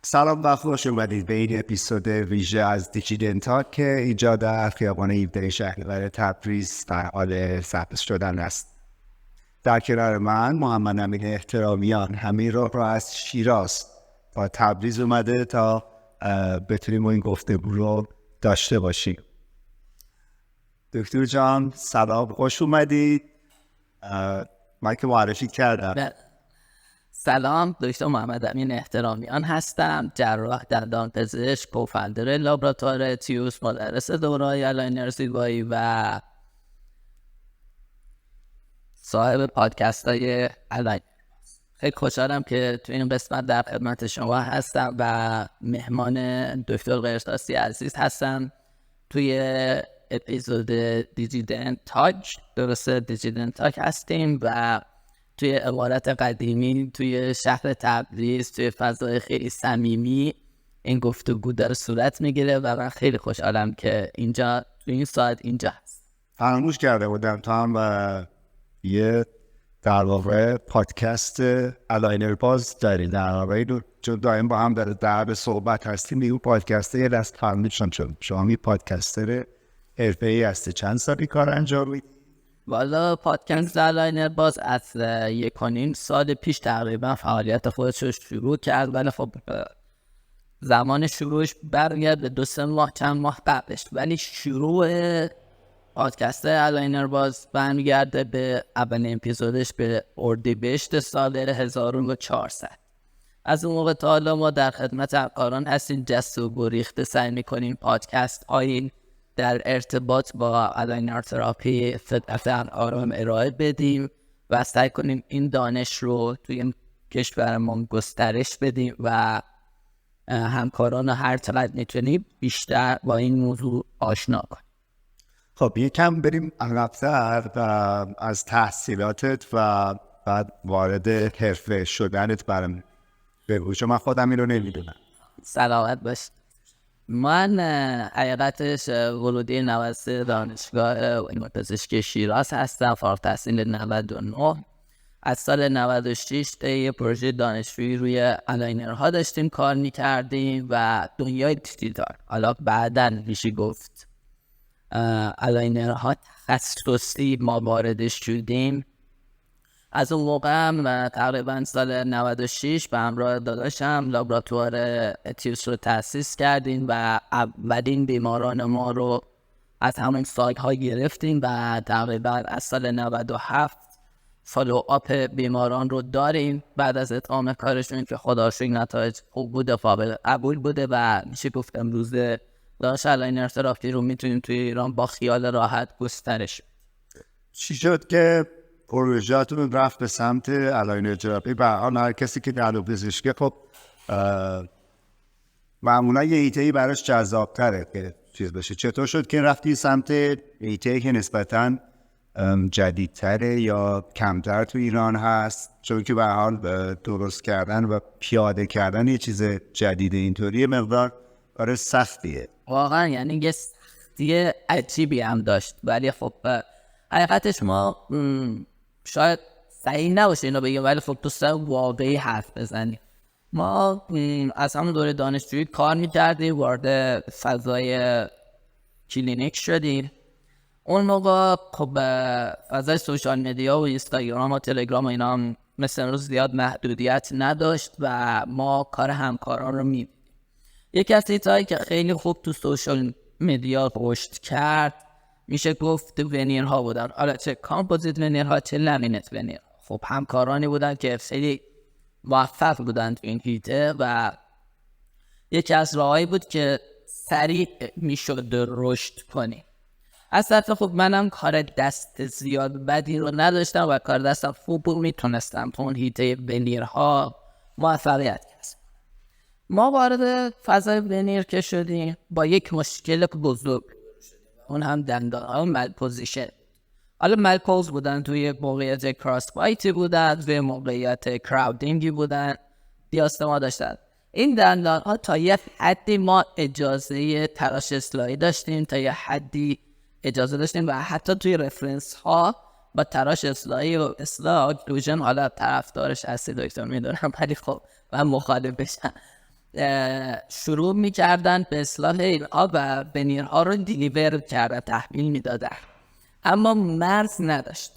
سلام و خوش اومدید به این اپیزود ویژه از دیجیدنتال که اینجا در خیابان 17 شهریور تبریز در حال ثبت شدن است. در کنار من محمد امین احترامیان همین رو از شیراز تا تبریز اومده تا بتونیم این گفتگو رو داشته باشیم. دکتر جان سلام، خوش اومدید. من که معرفی کردم. سلام، دکتر محمد امین احترامیان هستم، جراح دندانپزشک، کوفاندر لابراتوار تیوس، مدرس دوره‌های الاینر زیبایی و صاحب پادکست های الاینر. خیلی خوشحالم که تو این قسمت در خدمت شما هستم و مهمان دکتر قرشاسی عزیز هستم توی اپیزود دیجیدنتال. درسته دیجیدنتال هستیم و توی عبارت قدیمی توی شهر تبریز توی فضای خیلی صمیمی این گفتگو داره صورت میگیره و من خیلی خوشحالم که اینجا توی این ساعت اینجا هست. فراموش کرده بودم تا هم یه در واقع پادکست الاینر باز داریم در واقع چون دائم با هم در به صحبت هستیم. میگو پادکست یه دست فرمیشان شد. شما می پادکستر حرفه‌ای هستی، چند سالی کار انجام میدی؟ والا پادکست الاینر باز از 1.5 سال پیش تقریبا فعالیت خودش رو شروع کرد، ولی خب زمان شروعش برمیگرد به 2-3 ماه چند ماه قبلش، ولی شروع پادکست الاینر باز برمیگرده به اولین اپیزودش به اردیبهشت سال 1400. از اون موقع تا حالا ما در خدمت همکاران هستیم، جست و گریخته سعی میکنیم پادکست هایی در ارتباط با الاینر تراپی خدمت آرام ارائه بدیم و سعی کنیم این دانش رو توی کشورمون گسترش بدیم و همکاران هر چقدر میتونیم بیشتر با این موضوع آشنا کنیم. خب یکم بریم عقب‌تر و از تحصیلاتت و بعد وارد حرفه شدنت برام بگو، چون من خودم این رو نمیدونم. سلامت باش. من حقیقتش ورودی 93 دانشگاه علوم پزشکی شیراز هستم، فارغ التحصیل 99. از سال 96 یه پروژه دانشجویی روی الاینرها داشتیم کار میکردیم و دنیای دیجیتال، حالا بعداً میشه گفت الاینرها تخصصی ما واردش شدیم. از اون موقع هم تقریبا سال 96 به همراه داداشم لابراتوار تیوس رو تأسیس کردیم و اولین بیماران ما رو از همون سالها گرفتیم و تقریبا از سال 97 فالو آپ بیماران رو داریم بعد از اتمام کارشون که خدا رو شکر نتایج خوب بوده، قابل قبول بوده و میشه گفت امروز دانش الاینر تراپی رو میتونیم توی ایران با خیال راحت گسترش بدیم. چی شد که پروژه‌تون رفت به سمت الاینر تراپی؟ به حال هر کسی که در پزشکی خب معمولا یه ایته‌ای براش جذاب‌تره که چیز بشه. چطور شد که رفتی سمت ایته‌ای که نسبتاً جدیدتره یا کمتر تو ایران هست؟ چون که به حال درست کردن و پیاده کردن یه چیز جدید اینطوری مقدار کار سختیه. واقعا یعنی یه سختی عجیبی هم داشت، ولی خب حقیقتش ما شاید صحیح نباشه اینو بگیم، ولی خب دوست دارم واقعی حرف بزنیم. ما از همون دوره دانشجویی کار میکردیم، وارد فضای کلینیک شدیم. اون موقع خب فضای سوشال مدیا و اینستاگرام و تلگرام و اینا هم مثل امروز زیاد محدودیت نداشت و ما کار همکاران رو می‌دیدیم. یکی از چیزهایی که خیلی خوب تو سوشال مدیا رشد کرد میشه گفت ونیرها بودن، حالا چه کامپوزیت ونیرها چه لامینت ونیر. خب همکارانی بودن که خیلی موفق بودن تو این هیته و یکی از راهایی بود که سریع میشد رشد کنی. از طرف خب منم کار دست زیاد بدی رو نداشتم و کار دستم خوب بود، میتونستم تو اون هیته ونیرها موفقیت کسب. ما وارد فضای ونیر که شدیم با یک مشکل بزرگ، اون هم دندان ها مالپوزیشن. حالا مالپوز بودن توی موقعیت کراس بایتی بودن، توی موقعیت کراودینگی بودن، دیاستما داشتن. این دندان ها تا یه حدی ما اجازه تراش اصلاحی داشتیم، تا یه حدی اجازه داشتیم و حتی توی رفرنس ها با تراش اصلاحی و اصلاح اوکلوژن، حالا طرفدارش هستی دکتر میدونم ولی خب من مخالفشم، شروع میکردن به اصلاح اینها و ونیرها رو دیلیور کردن، تحویل میدادن، اما مرز نداشت.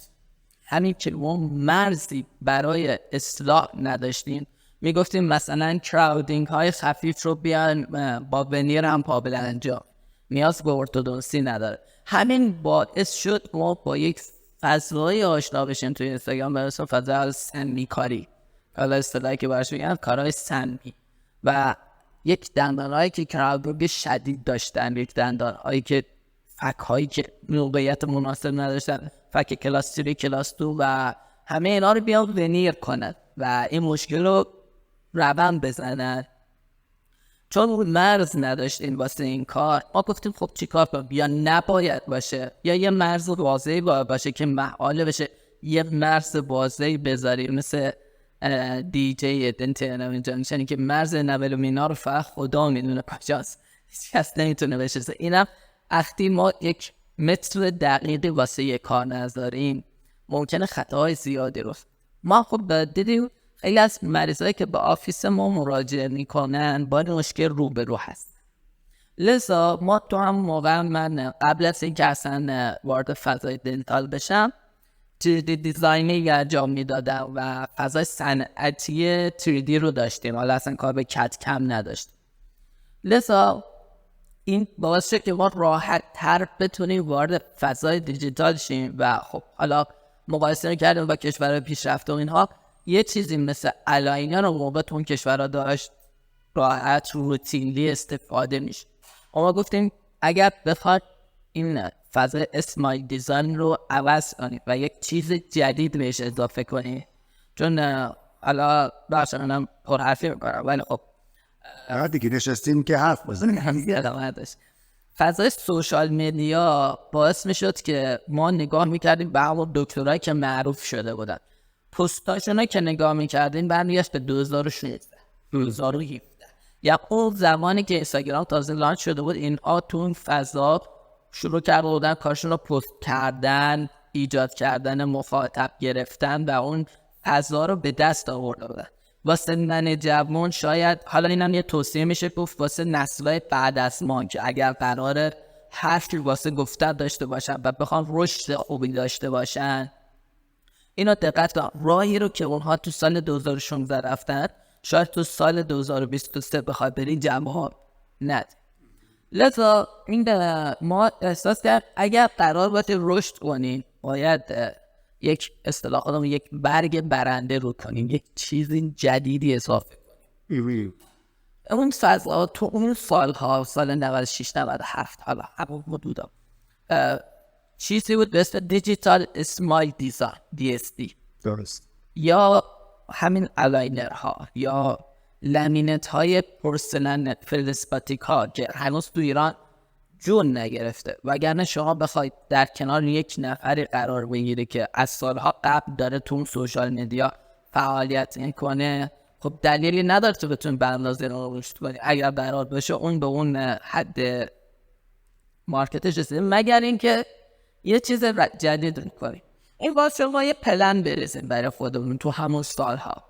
همین که ما مرزی برای اصلاح نداشتیم، میگفتیم مثلا کراودینگ های خفیف رو بیان با ونیر هم قابل انجام، نیاز به ارتودنسی نداره. همین باعث شد ما با یک فضای آشنا بشیم توی اینستاگرام، به اسم فضای سمی کاری، حالا اصطلاحی که برش میگن کارهای سمی، و یک دندانهایی که کراودینگ شدید داشتن، یک دندانهایی که فک هایی که موقعیت مناسب نداشتن، فک کلاس 3 کلاس 2 و همه اینا رو بیان ونیر کنن و این مشکل رو روند بزنن. چون مرز نداشتیم واسه این کار، ما گفتیم خب چی کار کنیم؟ یا نباید باشه یا یه مرز واضحی باید باشه که محاله بشه یه مرز واضحی بذاریم، مثل دیجی دنتینم اینجا میشنی که مرز نول و مینا رو فقط خدا میدونه کجاست، هیچ کس نمیتونه بشه. اینم وقتی ما یک متر دقیقی واسه یک کار نذاریم ممکنه خطاهای زیادی رو. ما خب دیدیم خیلی از مریضایی که به آفیس ما مراجعه میکنن با این مشکل روبرو هست. لذا ما تو هم موقع، من قبل از اینکه اصلا وارد فضای دنتال بشم 3D دیزاینی انجام میدادم و فضای صنعتی 3D رو داشتیم، حالا اصلا کار به کد کم نداشتیم. لذا این باعث شد که ما راحت تر بتونیم وارد فضای دیجیتال شیم و خب حالا مقایسه کردیم با کشورهای پیشرفته و اینها، یه چیزی مثل الاینر رو موقع تو اون کشورها داشت راحت روتینلی استفاده میشه. ما گفتیم اگر بخواد این فضای اسمایل دیزاین رو عوض کنیم و یک چیز جدید بهش اضافه کنیم، چون حالا باشه منم پر حرفی میکنم ولی خب دیگه نشستیم که حرف بزنیم. فضای سوشال مدیا باعث میشد که ما نگاه میکردیم به همون دکترایی که معروف شده بودن، پستاشون که نگاه میکردیم برمیگشت به 2016 2017، یا اون زمانی که اینستاگرام تازه لانچ شده بود. اینها تو اون فضا شروع کرده بودن کارشون رو پست کردن، ایجاد کردن مخاطب گرفتن و اون فضا رو به دست آورده بودن. واسه من جوان شاید، حالا اینم یه توصیه میشه گفت واسه نسل‌های بعد از ما که اگر قراره حرفی واسه گفتن داشته باشن و بخوان رشد خوبی داشته باشن، اینا دقت کن، راهی رو که اونها تو سال 2016 رفتن شاید تو سال 2023 بخواد بری جمع ند. لذا این ما احساس کرد اگر قرار باشه رشد کنیم باید یک اصطلاح خودمون یک برگ برنده رو کنیم، یک چیز جدیدی اضافه کنیم. اون فضا تو اون سالها، سال 96 97 حالا همون حدودا چیزی بود به اسم دیجیتال اسمایل دیزاین DSD، درست، یا همین الاینر ها یا لامینت های پورسلن فلزپاتیک ها که هنوز تو ایران جون نگرفته، وگرنه شما بخواید در کنار یک نفری قرار بگیره که از سالها قبل داره تو سوشال مدیا فعالیت میکنه، خب دلیلی نداره تو بتونی براندازی رو رشد کنی اگر قرار باشه اون به اون حد مارکتش رسیده، مگر اینکه یه چیز جدید میکنی. این واسه ما یه پلن بریزیم برای خودمون تو همون سالها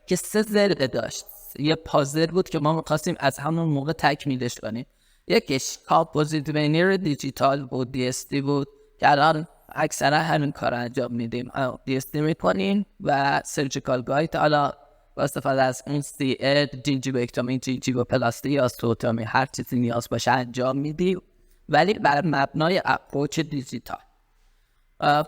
که 3 ضلع داشت. یه پازل بود که ما می‌خواستیم از همون موقع تکمیلش کنیم. یکیش کامپوزیت ونیر دیجیتال بود، DSD بود که الان اکثرا همین کار انجام میدیم، DSD میکنیم و سرجیکال گاید حالا با استفاده از اون جینجیوکتومی، جینجیو پلاستی یا استوتومی، هر چیزی نیاز باشه انجام میدیم ولی بر مبنای اپروچ دیجیتال.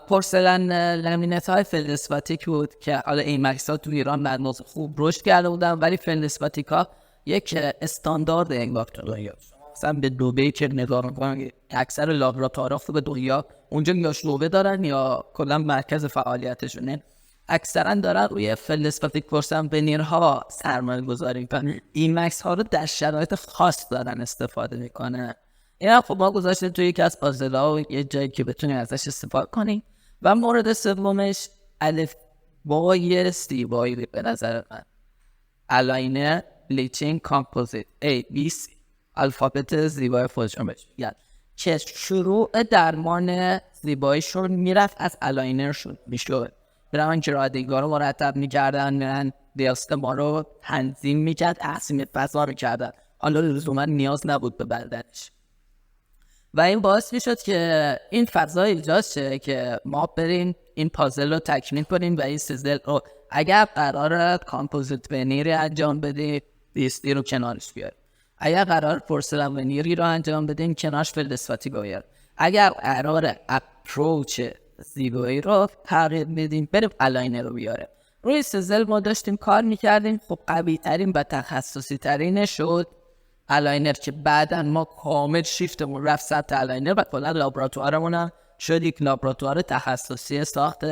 پورسلن لامینت های فلزپاتیک بود که حالا ایمکس ها تو ایران بعد خوب رشد کرده بودن، ولی فلزپاتیک ها یک استاندارد انگار تو دنیا. مثلا به دبی که نگاه میکنن اکثر لابراتوارها به دنیا اونجا یا شعبه دارن یا کلا مرکز فعالیتشونه، اکثرا دارن روی فلزپاتیک پورسلن ونیرها سرمایه گذاری میکنن، ایمکس ها رو در شرایط خاص دارن استفاده میکنن. اینا خب ما گذاشتیم توی یکی از پازل‌ها و یه جایی که بتونیم ازش استفاده کنیم. و مورد سومش الف بای زیبایی به نظر من، الاینر بلیچینگ کامپوزیت ABC، الفابت زیبای خودشون بهش میگن، که شروع درمان زیباییشون میرفت از الاینرشون میشد. برای که رادینگاه رو مرتب میکردن، میرن ریاست ما رو تنظیم میکرد، تقسیم فضا میکردن، حالا لزوما نیاز نبود به بلدنش. و این باعث میشد که این فضا ایجاد شه که ما بریم این پازل رو تکمیل کنیم و این سیزل رو اگر قرار کامپوزیت ونیری انجام بدیم دیستی رو کنارش بیاریم، اگر قرار پورسلن ونیری رو انجام بدیم کنارش فلزپاتی بیاریم، اگر قرار اپروچ زیبایی رو تغییر بدیم بریم الاینر رو بیاریم. روی سیزل ما داشتیم کار میکردیم. خب قوی ترین و تخصصی ترین شد الاینر که بعدا ما کامل شیفتمون رفت سطح الاینر و کلا لابراتوارمون هم شد یک لابراتوار تخصصی ساخت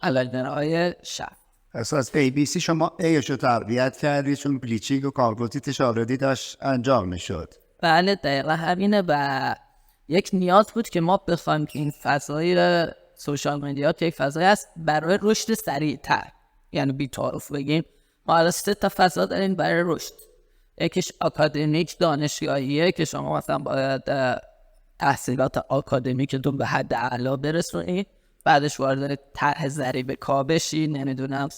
الاینرهای شب. اساس ABC شما ایشو تقویت کردی چون بلیچینگ و کامپوزیتش آردی داشت انجام میشد. بله دقیقا همینه و یک نیاز بود که ما بخوایم که این فضای سوشال مدیا که یک فضایی هست برای رشد سریعتر، یعنی بی تعارف بگیم ما الان 3 تا فضا داریم برای رشد. یکیش آکادمیک دانشگاهیه که شما مثلا باید تحصیلات آکادمیکتون به حد اعلا برسونید، بعدش وارد طرح ضریب کار بشید، نمیدونم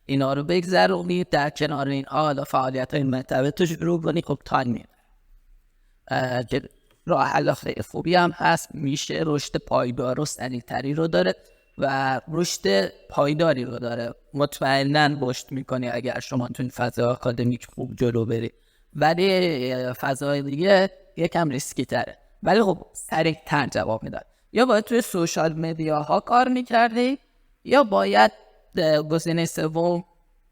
اینا رو بگذرونید، در کنار اینها حالا فعالیت‌های مرتبط شروع کنید. خب تایم میبره که راه حل خیلی خوبی هم هست، میشه رشد پایدار و سریعتری رو داره و رشد پایداری رو داره. مطمئناً رشد میکنی اگر شما تو این فضای آکادمیک خوب جلو بری، ولی فضای دیگه یکم ریسکی تره ولی خب سریعتر جواب میداد. یا باید توی سوشال مدیاها کار میکردی یا باید گزینه سوم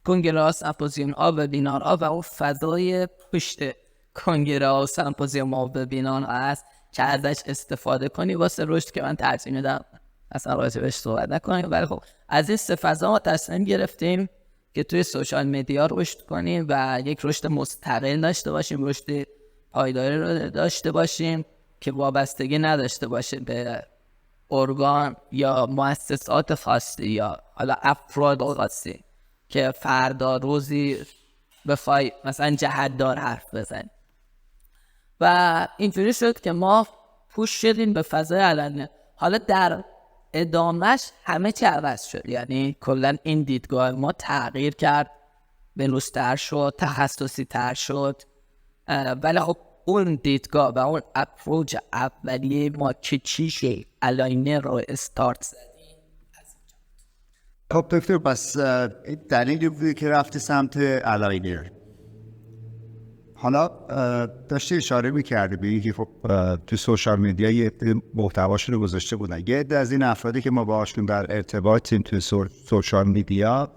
کنگره ها، سمپوزیوم ها، وبینار ها و اون فضای پشت کنگره ها و سمپوزیوم ها و وبینار ها هست که ازش استفاده کنی واسه رشد که من ترجیح میدم اصلا راجبش صحبت نکنیم. ولی خب از این 3 فضا ما تصمیم گرفتیم که توی سوشال مدیا رشد کنیم و یک رشد مستقل داشته باشیم، رشد پایداری رو داشته باشیم که وابستگی نداشته باشه به ارگان یا مؤسسات خاصی یا حالا افراد خاصی که فردا روزی بخوای مثلا جهت‌دار حرف بزنی. و اینجوری شد که ما پوش شدیم به فضای علنی. حالا در ادامهش همه چی عوض شد، یعنی کلا این دیدگاه ما تغییر کرد، بلوزتر شد، تخصصی تر شد. ولی خب اون دیدگاه و اون اپروچ اولیه ما که چی شد الاینر رو استارت زدیم. خب دکتر پس دلیلی بودی که رفتی سمت الاینر. حالا داشتی اشاره میکردی به اینکه خب تو سوشال مدیا یه محتواشون رو گذاشته بودن. یه عده از این افرادی که ما باهاشون در ارتباطیم تو سوشال مدیا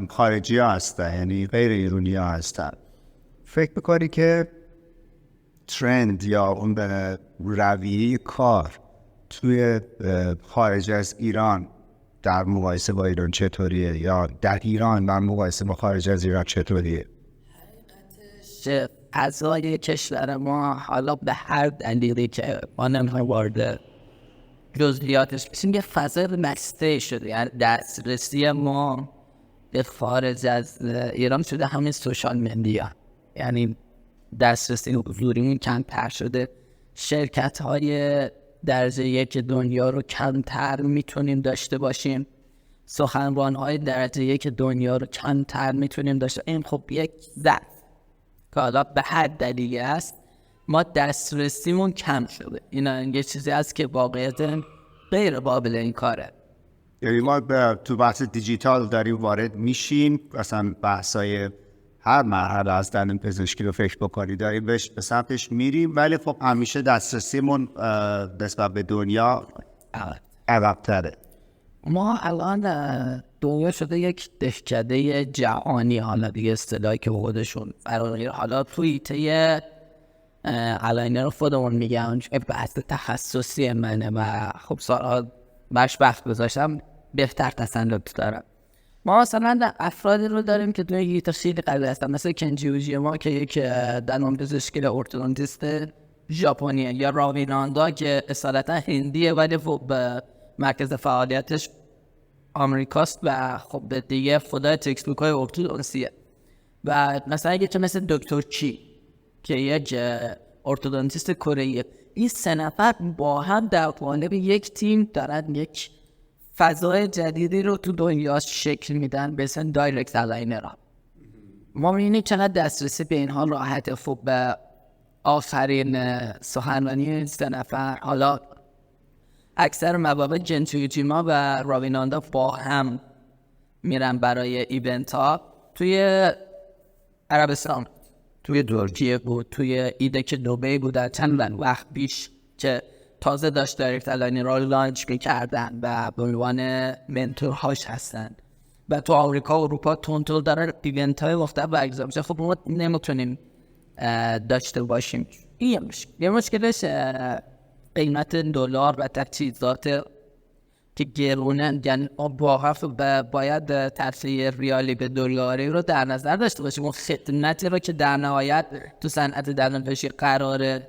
خارجی ها هستن، یعنی غیر ایرانی ها هستن. فکر میکنی که ترند یا اون رویه کار توی خارج از ایران در مقایسه با ایران چطوریه یا در ایران در مقایسه با خارج از ایران چطوریه؟ فضای کشور ما حالا به هر دلیلی که ما نمیخوایم وارد جزئیاتش بشیم یه فضای بسته شده، یعنی دسترسی ما به خارج از ایران شده همین سوشال مدیا، یعنی دسترسی حضوریمون کمتر شده، شرکت های درجه 1 دنیا رو کمتر میتونیم داشته باشیم، سخنران های درجه 1 دنیا رو کمتر میتونیم داشته. این خب یک ضعف که حالا به هر دلیلی هست ما دسترسیمون کم شده. این یه چیزی هست که واقعیت غیر قابل این کاره. یعنی ما تو بحث دیجیتال داریم وارد میشیم، مثلا بحثای هر مرحله از دندان پزشکی رو فکر بکنی داریم به سمتش میریم، ولی خب همیشه دسترسیمون نسبت به دنیا عقب‌تره. ما الان دنیا شده یک دهکده جهانی، حالا دیگه اصطلاحی که خودشون فراری، حالا توییته الاینر رو خودمون میگم بحث تخصصی منه و خب سالها برش وقت گذاشتم بهتر تسلط دارم. ما مثلا افرادی رو داریم که توی یک خیلی قوی هستن، مثل کنجی اوجیما که یک دندان پزشکی ارتودونتیست ژاپنیه، یا راویناندا که اصالتا هندیه ولی خب مرکز فعالیتش آمریکاست و خب به دیگه خدای تکسبوک های ارتودونسیه. و مثلا یکی مثل دکتر چی که یک ارتودونتیست کره‌ایه. این 3 نفر با هم در قالب یک تیم دارن یک فضای جدیدی رو تو دنیا شکل میدن به اسم دایرکت الاینر ها. ما می‌بینیم چقدر دسترسی به اینها راحته. خب به آخرین سخنرانی 3 نفر، حالا اکثر مواقع جنتویجیما و راویناندا با هم میرن برای ایونت ها. توی عربستان، توی ترکیه بود، توی ایدک دبی بودن چند وقت پیش که تازه داشت دایرکت الاینر رو لانچ میکردن و به عنوان منتورهاش هستن و تو آمریکا و اروپا تونتول دارن ایونت های مختلف برگزار میشه. خب ما نمیتونیم داشته باشیم. یه مشکلش قیمت دلار و تجهیزات که گرونه، یعنی باید ترفیع ریالی به دلاری رو در نظر داشته باشیم. اون خدمتی رو که در نهایت تو صنعت دندانپزشکی قراره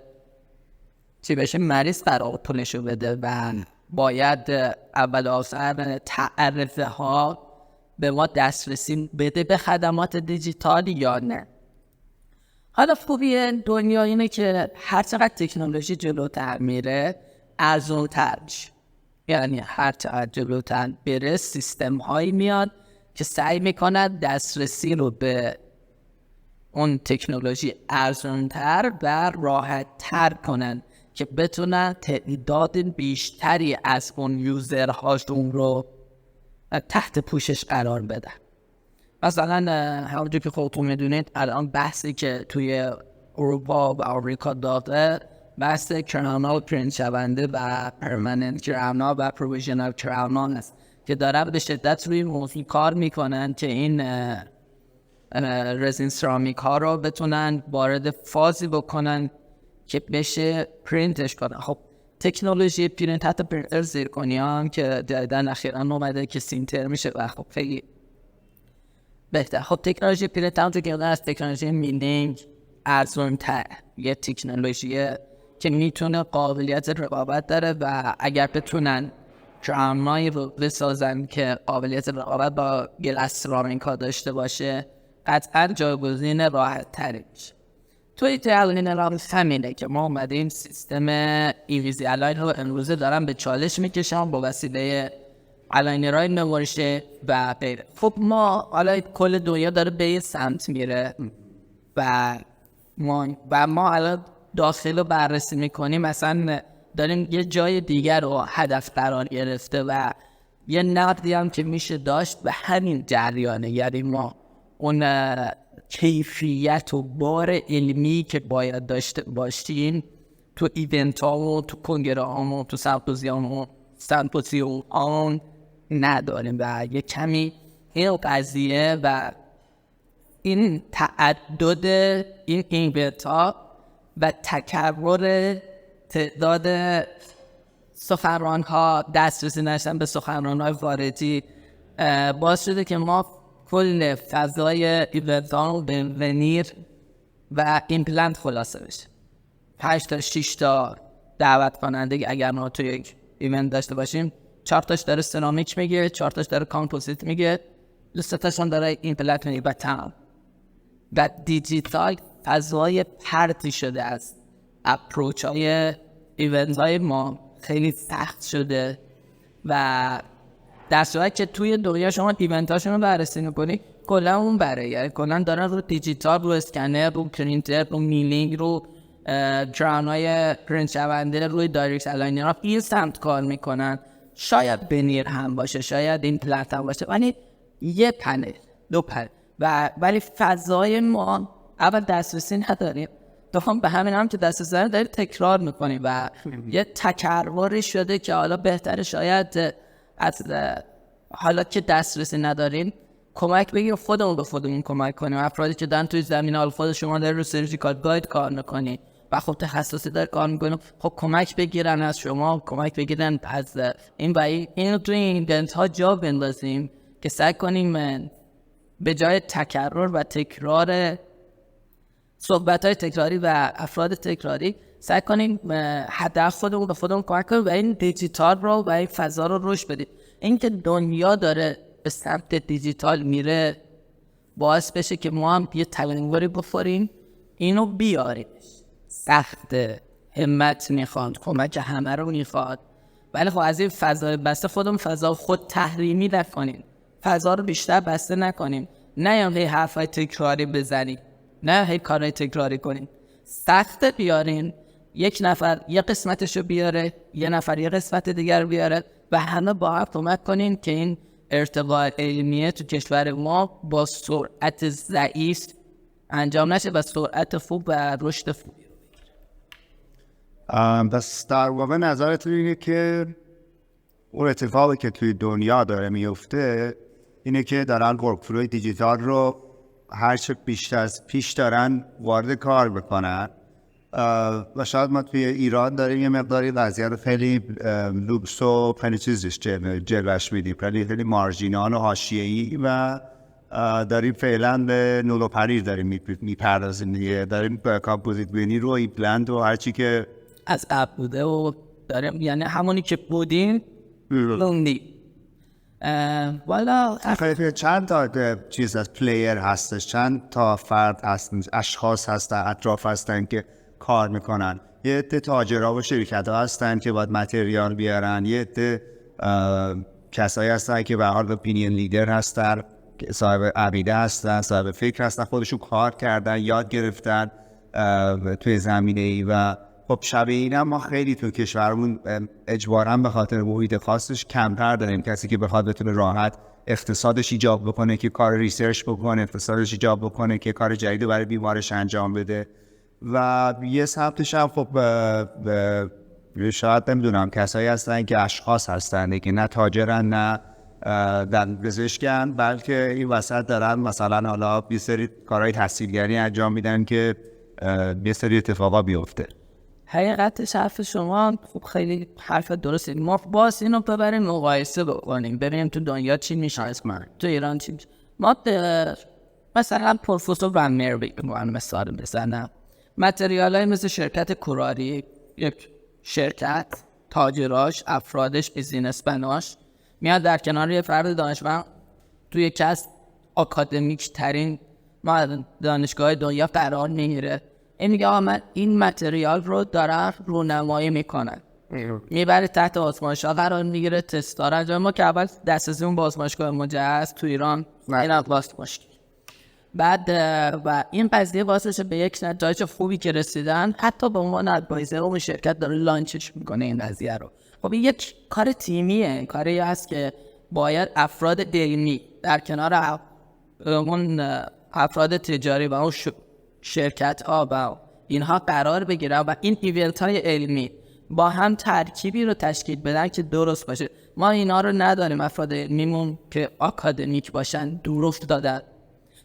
چی بشه، مریض قرار پولشو بده و باید اول آخر تعرفه ها به ما دسترسی بده به خدمات دیجیتال یا نه. حالا خوبی دنیا اینه که هر چقدر تکنولوژی جلوتر میره ارزان‌تر میشه. یعنی هر چقدر جلوتر بره سیستم هایی میاد که سعی میکنن دسترسی رو به اون تکنولوژی ارزان‌تر و راحت‌تر کنن که بتونن تعداد بیشتری از اون یوزرهاشون رو تحت پوشش قرار بدن. مثلا همونجور که خودتون میدونید الان بحثی که توی اروپا و آمریکا داده بحث کرانال پرینت شونده و پرمننت کرانال و پروویژنال کرانال است که دارن به شدت روی موضوع کار میکنن که این رزین سرامیک ها رو بتونن وارد فازی بکنن که بشه پرینتش کنن. خب تکنولوژی پرینت حتی پرینتر زیرکونی هم که در اخیراً اومده که سینتر میشه و خب خیلی بهتر. خب تکنولوژی پرینت هم تو که از تکنولوژی میلینگ ارزون تر، یه تکنولوژی که میتونه قابلیت رقابت داره و اگر بتونن کرامایی رو بسازن که قابلیت رقابت با گلاس سرامیک ها داشته باشه قطعا جایگزین راحت تری میشه. توی تقلین رابط همینه که ما اومدیم سیستم ایویزی الاین رو امروزه دارم به چالش میکشم با وسیله الاینرهای نمایشه و غیره. خب ما حالا کل دنیا داره به یه سمت میره و ما الان داخل رو بررسی میکنیم، مثلا داریم یه جای دیگر رو هدف قرار گرفته و یه نقدی هم که میشه داشت به همین جریانه. یعنی ما اون کیفیت و بار علمی که باید داشته باشیم تو ایونت ها و تو کنگره ها و تو سمپوزیوم ها نداریم و یه کمی این قضیه و این تعدد این ایونت ها و تکرر تعداد سخنران ها، دسترسی نشدن به سخنران های واردی باعث شده که ما کل فضای ایونت ها به ونیر و ایمپلنت خلاصه بشه. 5 تا 6 تا دعوت کننده اگر ما توی یک ایونت داشته باشیم 4 تاش داره سرامیک میگه، 4 تاش داره کامپوزیت میگه، 2 تاشون داره ایمپلنت میگه و تمام. و دیجیتال فضای پرتی شده است. اپروچ های ایونت های ما خیلی سخت شده و در صورت که توی دنیا شما ایونت هاشون رو بررسی میکنی کلا اون بره، یعنی کلا دارن رو دیجیتال، رو اسکنر، رو پرینتر، رو میلینگ، رو کرانای پرینت شونده، روی دایرکت الاینر ها این سمت کار میکنن. شاید بنیر هم باشه، شاید این پلت هم باشه، ولی یه پنل 2 پنل ولی فضای ما اول دسترسی نداریم، دوم به همین هم که دسترسی نداریم تکرار میکنیم و یه تکراری شده که حالا بهتره شاید از حالا که دسترسی نداریم کمک بگیر خودمون به خودمون کمک کنیم. افرادی که دارن توی زمین حال خود شما داره رو سرجیکال گاید کار میکنی و خب تخصصی داره کار میکنیم، خب کمک بگیرن از شما، کمک بگیرن از این و اینو توی این ایونت ها جا بندازیم که سعی کنیم به جای تکرار و تکرار صحبت های تکراری و افراد تکراری سعی کنیم هدف خودمون به خودمون کمک کنیم و این دیجیتال رو و این فضا رو رشد بدیم. این که دنیا داره به سمت دیجیتال میره باعث بشه که ما هم یه تلنگری بخوریم اینو بیاریم. سخت همت میخواد، کمک همه رو میخواد، ولی خب از این فضا بسته خودمون فضا خود تحریمی نکنیم، فضا رو بیشتر بسته نکنیم نه یا هی حرفای تکراری بزنی، نه هی کارهای تکراری کنیم. سخت بیارین، یک نفر یه قسمتشو بیاره، یه نفر یه قسمت دیگر بیاره و همه با هم کمک کنین که این ارتقاء علمیه تو کشور ما با سرعت ضعیف انجام نشه و سرعت خوب و رشد خوبی. بس در واقع نظرتون اینه که اون اتفاقی که توی دنیا داره میفته اینه که دارن ورکفلوی دیجیتال رو هرچه بیشتر از پیش دارن وارد کار بکنن و شاید ما توی ایران داریم یه مقداری وضعیت خیلی لوکس و خیلی چیزش جلوش میدیم، خیلی مارژینال و حاشیه‌ای و داریم فعلا به نول و پریر داریم میپردازیم دیگه، داریم کامپوزیت بینی رو ایپلند و هرچی که از قبل بوده و داریم، یعنی همونی که بودیم لوندی. والا چند تا چیز از پلیر هستش، چند تا فرد هستن، اشخاص هستن، اطراف هستن که کار میکنن. یه عده تاجرها و شرکت ها هستن که باید متریال بیارن، یه عده کسایی هستن که به حال اپینین لیدر هستن، صاحب عقیده هستن، صاحب فکر هستن، خودشون کار کردن، یاد گرفتن توی زمینه ای و خب شبیه اینم ما خیلی تو کشورمون اجباراً به خاطر محیط خاصش کمتر داریم کسی که بخواد بتونه راحت اقتصادش ایجاب بکنه که کار ریسرچ بکنه، اقتصادش ایجاب بکنه که کار جدید برای بیمارش انجام بده. و یه سمتش هم خب شاید نمیدونم کسایی هستن که اشخاص هستن که نه تاجرن نه در پزشکن، بلکه این وسط دارن مثلا حالا یه سری کارهای تحصیلگری انجام میدن که یه سری اتفاقا بیفته. حقیقتش حرف شما خب خیلی حرف درسته. ما باز اینو ببریم مقایسه بکنیم ببینیم تو دنیا چی میشه، تو ایران چی میشه. ما مثلا پروفسور رامیر بگم مثال بزنم، متریال های مثل شرکت کراری، یک شرکت تاجراش، افرادش، بیزینس بناش میاد در کنار یه فرد دانشمند توی یکی از اکادمیک ترین دانشگاه دنیا قرار میگیره. این میگه آقا من این متریال رو دارم رونمایی میکنن، میبره تحت آزمایش‌ها قرار میگیره، تست‌ها رو انجام. ما که اول دسترسی اون به آزمایشگاه مجهز تو ایران این واسه مشکل. بعد و این قضیه واسه به یک نتایج خوبی که رسیدن، حتی به عنوان ادوایزر اون شرکت داره لانچش میکنه این قضیه رو. خب این یک کار تیمیه، کاری هست که باید افراد علمی در کنار اون افراد تجاری و اون شرکت ها و اینها قرار بگیرن و این ایونت های علمی با هم ترکیبی رو تشکیل بدن که درست باشه. ما اینا رو نداریم، افراد علمیمون که آکادمیک باشن دور افتادن.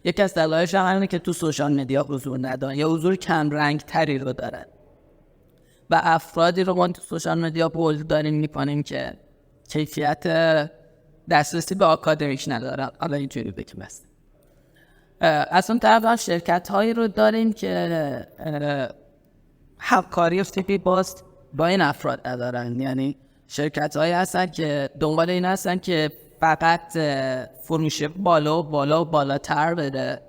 یکی از دلایلش همینه که تو سوشال مدیا حضور ندارن یا حضور کم رنگ تری رو دارن و افرادی رو ما تو سوشال مدیا بولد داریم میکنیم که کیفیت دسترسی به آکادمیک ندارن. حالا اینجوری بگیم است. از اون طرف هم شرکت هایی رو داریم که همکاری تیپی باز با این افراد ندارن، یعنی شرکت هایی هستن که دنبال این هستن که فقط فروش بالاتر بده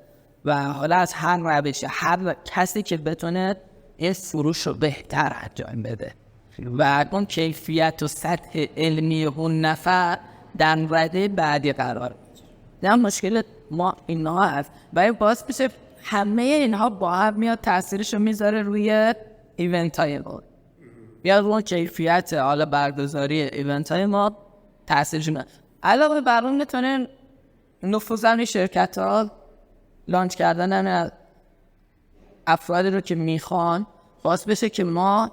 و حالا از هر روشی هر کسی که بتونه این فروش رو بهتر انجام بده و اون کیفیت و سطح علمی اون نفر در رده بعدی قرار میگیره. مشکل ما اینها هست و باز بشه همه اینها با هم میاد تاثیرش رو میذاره روی ایونت های ما، میاد روی کیفیت حالا برگزاری ایونت های ما تاثیرش میذاره. علاوه بر اون میتونن نفوذ شرکت ها لانچ کردن افرادی رو که میخوان باز بشه که ما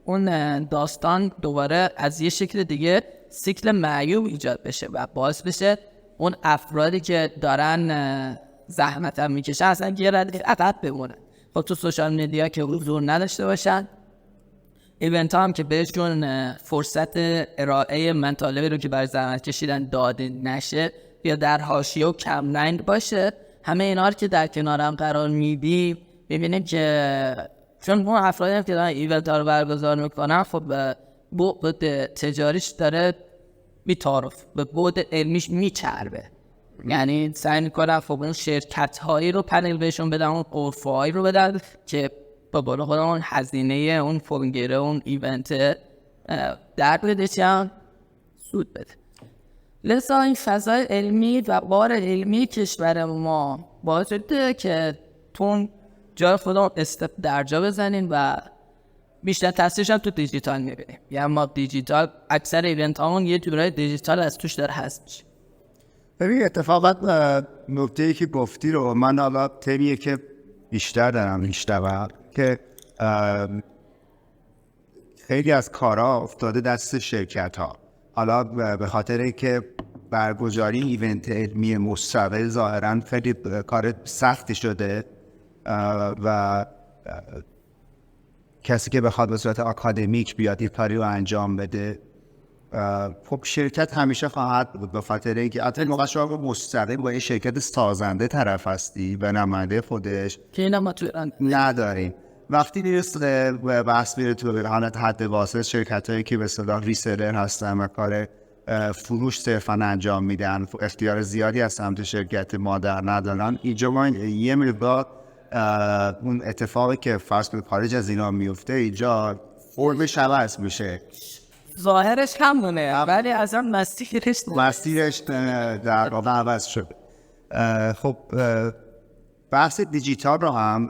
اون داستان دوباره از یه شکل دیگه سیکل معیوب ایجاد بشه و باز بشه اون افرادی که دارن زحمت هم میکشن اصلا یه رده عقب بمونن. خب تو سوشال مدیا که حضور نداشته باشن، ایونت هم که بهشون فرصت ارائه مطالبی رو که برای زحمت کشیدن داده نشه یا در حاشیه و کم رنگ باشه، همه اینا رو که در کنار هم قرار میدیم ببینیم که چون اون افرادی هم که دارن ایونت ها رو برگزار میکنن خب بعد تجاریش داره میتارف به بعد علمیش میچربه، یعنی سعی میکنن خب اون شرکت هایی رو پنل بهشون بدن، اون قرفه هایی رو بدن که با بالا خود اون هزینه اون فونگیره اون ایونت در بده چند سود بده. لذا این فضای علمی و بار علمی کشور ما باعث شده که تون جای خودمون استپ درجا بزنیم و بیشتر تاثیرش هم تو دیجیتال میبینیم. یعنی ما دیجیتال اکثر ایونت هامون یه جورای دیجیتال از توش داره هست میشه. ببین اتفاقا نکته‌ای که گفتی رو من حالا طبیعیه که بیشتر دارم میشنوم که خیلی از کارا افتاده دست شرکت ها. حالا به خاطر اینکه برگزاری ایونت علمی مستقل ظاهرا خیلی کار سختی شده و کسی که بخواد به صورت آکادمیک بیاد این کاری رو انجام بده خب شرکت همیشه خواهد بود، به خاطر اینکه حتی موقع شما مستقیم با یه شرکت سازنده طرف هستی و نماینده خودش که اینا ما تو ایران نداریم. وقتی نیست بحث میره تو حالت حد واسط، شرکت هایی که به اصطلاح ریسلر هستن و کار فروش صرفا انجام میدن، اختیار زیادی از سمت شرکت مادر ندارن. اینجا ما یه مقدار اون اتفاقی که فرض کنید خارج از اینا میفته اینجا فرمش عوض میشه، ظاهرش همونه ولی از اون مسیرش در واقع عوض شد. خب بحث دیجیتال رو هم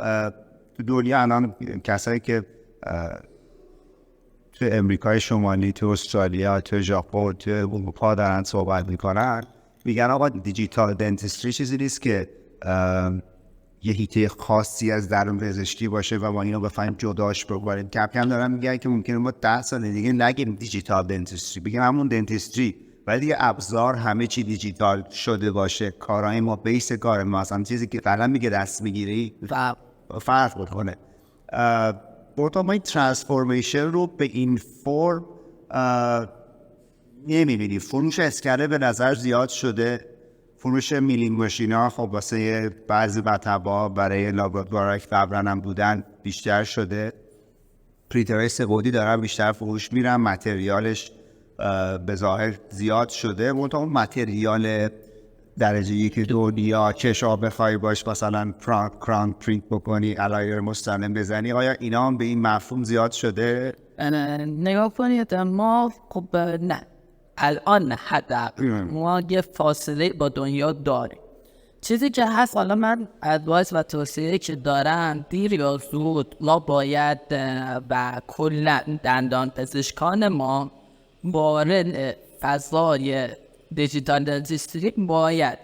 تو دنیا الان کسایی که تو امریکای شمالی، تو استرالیا، تو ژاپن، تو اروپا دارن صحبت میکنن، میگن آقا دیجیتال دنتیستری چیزی نیست که یه هیته خاصی از درون پزشکی باشه و ما اینو بفهمیم جداش بکنیم. کم کم دارن میگن که ممکنه ما 10 سال دیگه نگیم دیجیتال دنتیستری، بگیم همون دنتیستری، ولی دیگه ابزار همه چی دیجیتال شده باشه. کارهای ما، بیس کار ما، اصلا چیزی که قلم میگه دست میگیری فرق بکنه. برای ما این ترانسفورمیشن رو به این فرم نمیبینی. فروش اسکنر به نظر زیاد شده، فروش میلینگ ماشینا خب واسه بعضی مطب‌ها برای لابراتوارها که قبلا هم بودن بیشتر شده. پرینترهای سه‌بعدی دارن بیشتر فروش میرن، متریالش به ظاهر زیاد شده. منتها اون متریال درجه یک دنیا چشا بخوای باش مثلا کران پرینت بکنی، الایر مستلم بزنی، آیا اینا هم به این مفهوم زیاد شده؟ نگاه کنید ما خب نه الان حد ما یه فاصله با دنیا داریم. چیزی که هست حالا من ادوایس و توصیه که دارم، دیر یا زود ما باید و کلا دندان پزشکان ما وارد فضای دیجیتال دنتیستری باید.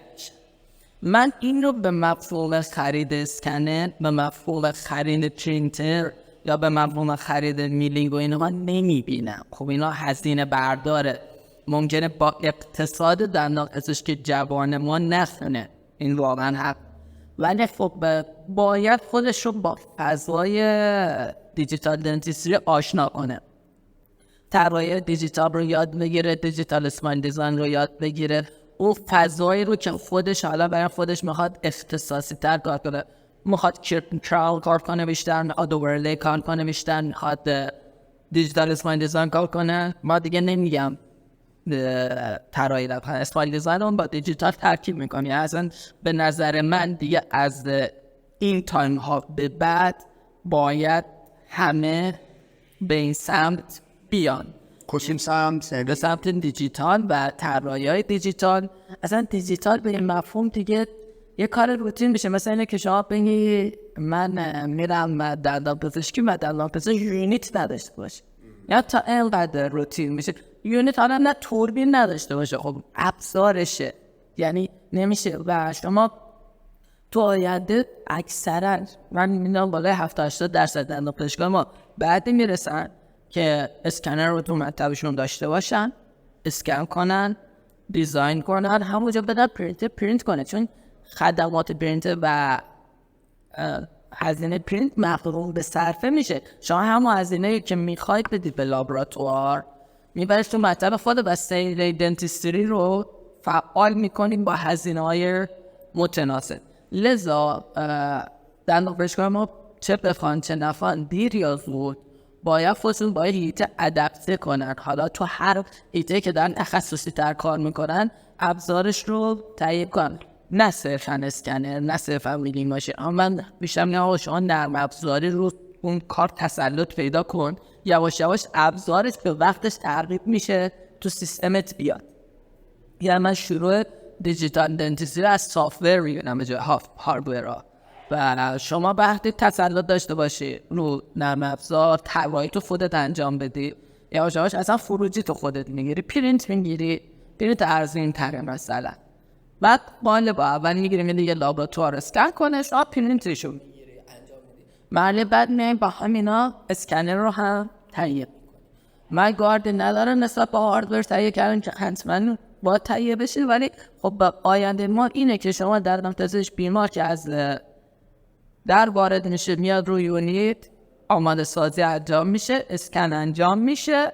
من این رو به مفهوم خرید اسکنر، به مفهوم خرید پرینتر یا به مفهوم خرید میلینگ و اینها نمیبینم. خب اینا هزینه برداره، ممکنه با اقتصاد دندان پزشکی جوان ما نخونه، این واقعا حق، ولی خب باید خودش رو با فضای دیجیتال دنتیستری آشنا کنه، طراحی دیجیتال رو یاد بگیره، دیجیتال اسمایل دیزاین رو یاد بگیره، اون فضایی رو که خودش حالا برای خودش میخواد اختصاصی تر کار کنه، میخواد کرال کار کنه بیشتر، میخواد اوورلی کار کنه بیشتر، میخواد دیجیتال اسمایل دیزاین کار کنه. ما دیگه نمیگم طراحی اسمایل دیزاین رو با دیجیتال ترکیب میکنی. اصلا به نظر من دیگه از این تایم ها به بعد باید همه به این سمت بیان، کدوم سمت؟ به سمت دیجیتال و طراحی های دیجیتال. اصلا دیجیتال به این مفهوم دیگه یه کار روتین بشه. مثلا اینه که شما بگی من میرم دندان پزشکی و دندان پزشک یونیت نداشته باشه، یا تا اینقدر روتین میشه. یونیت حالا نه توربین نداشته باشه، خب ابزارشه، یعنی نمیشه. و شما تو آینده اکثرا من میدونم بالای 70-80% دندان پزشکان ما بعد میرسن که اسکنر رو تو مطبشون داشته باشن، اسکن کنن، دیزاین کنن، همونجا بدن پرینت کنه، چون خدمات پرینت و هزینه پرینت مفروض به صرفه میشه. شما همون هزینه که میخواید بدید به لابراتوار میبرید تو مطب خود و سیل دنتیستری رو فعال میکنید با هزینه های متناسب. لذا دندان پزشکان ما چه بخوان چه نخوان دیر یا زود باید خودشون با هیته ادپته کنن. حالا تو هر هیته که دارن تخصصی تر کار میکنن ابزارش رو تهیه کنن، نه صرفا اسکنر، نه صرفا میلینگ ماشین. اما من بیشتر میگم شما نرم افزاری رو اون کار تسلط پیدا کن، یواش یواش ابزارش به وقتش ترغیب میشه تو سیستمت بیاد. یعنی من شروع دیجیتال دنتیستی رو از سافت‌ور می‌بینم به جای هاردورها. و شما وقتی تسلط داشته باشی رو نرم افزار، طراحی تو خودت انجام بدی، یواش یواش اصلا خروجی تو خودت میگیری، پرینت میگیری، پرینت ارزین تره مثلا. بعد با اول میگیریم یه لابراتوار اسکن کنه، شما پرینتشو میگیری انجام میدی. مرحله بعد میایم با همینا اسکنر رو هم تهیه میکنیم. من گارد نداره نسبت به هاردور تهیه کردن که حتما باید تهیه بشه، ولی خب با آینده ما اینه که شما در پزشک بیمار که از در وارد میشه میاد روی یونیت، آماده سازی انجام میشه، اسکن انجام میشه،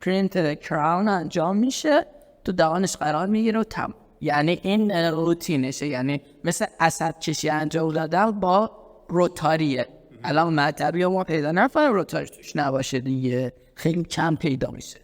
پرینت کراون انجام میشه، تو دهانش قرار میگیره و تمام. یعنی این روتینشه، یعنی مثل عصب کشی انجام دادن با روتاریه. الان معطبی ما پیدا نکنه روتاری توش نباشه دیگه، خیلی کم پیدا میشه.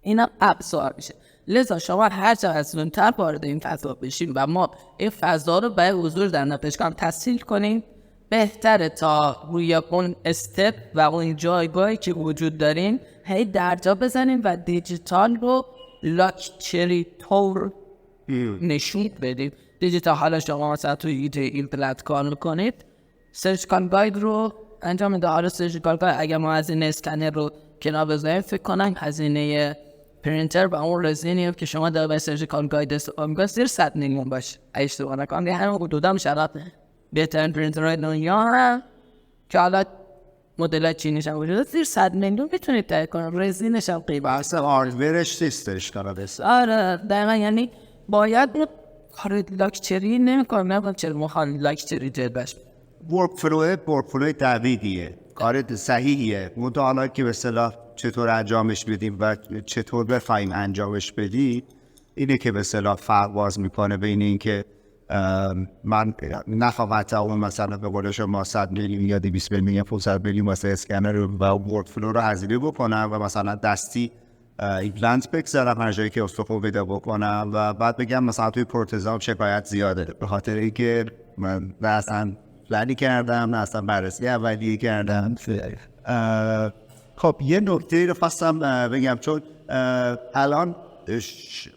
اینم ابزار میشه. لذا شما هر چقدر زودتر وارد این فضا بشیم و ما این فضا رو به حضور در نپزشکان تسهیل کنیم بهتره، تا روی اون استپ و اون جایگاهی که وجود داریم هی درجا بزنیم و دیجیتال رو لاکچری تور نشون بدیم. دیجیتال حالا شما مثلا توی این پلتفرم کنید، سرچکال گاید رو انجام میده. حالا سرچکال گاید اگر ما هزینه اسکنر رو کنار بذاریم، فکر کنم هزینه پرینتر و اون رزینی که شما در به سرچکال گاید استفاده میکنید زیر 100 میلیون باشه اشتباه نکنم، همین حدودا میشه. بهترین پرینترهای دنیا هم که حالا مدل چینیش هم وجود زیر 100 میلیون میتونید تهیه کنید، رزینش هم قیمت اصلا هاردورش نیستش کانابیس. آره دقیقا، یعنی باید کار لاکچری نمیکنم، نمیدونم چرا مخوان لاکچری جلبش ورکفلوی دویدیه، کار صحیحیه. مطالعه که به اصطلاح چطور انجامش بدیم و چطور بفهمیم انجامش بدیم اینه که به اصطلاح فرق باز میکنه بین این که من نخواهم حتی اون مثلا به قول شما 100 میلیون یا 200 میلیون یا 500 میلیون واسه اسکنر و ورکفلو رو هزینه بکنم و مثلا دستی ایمپلنت بگذارم هر جایی که استخوان پیدا بکنم و بعد بگم مثلا توی پروتزام شکایت زیاده به خاطر اینکه من نه اصلا پلنی کردم نه اصلا بررسی اولیه کردم. خب یه نکته رو خواستم بگم، چون الان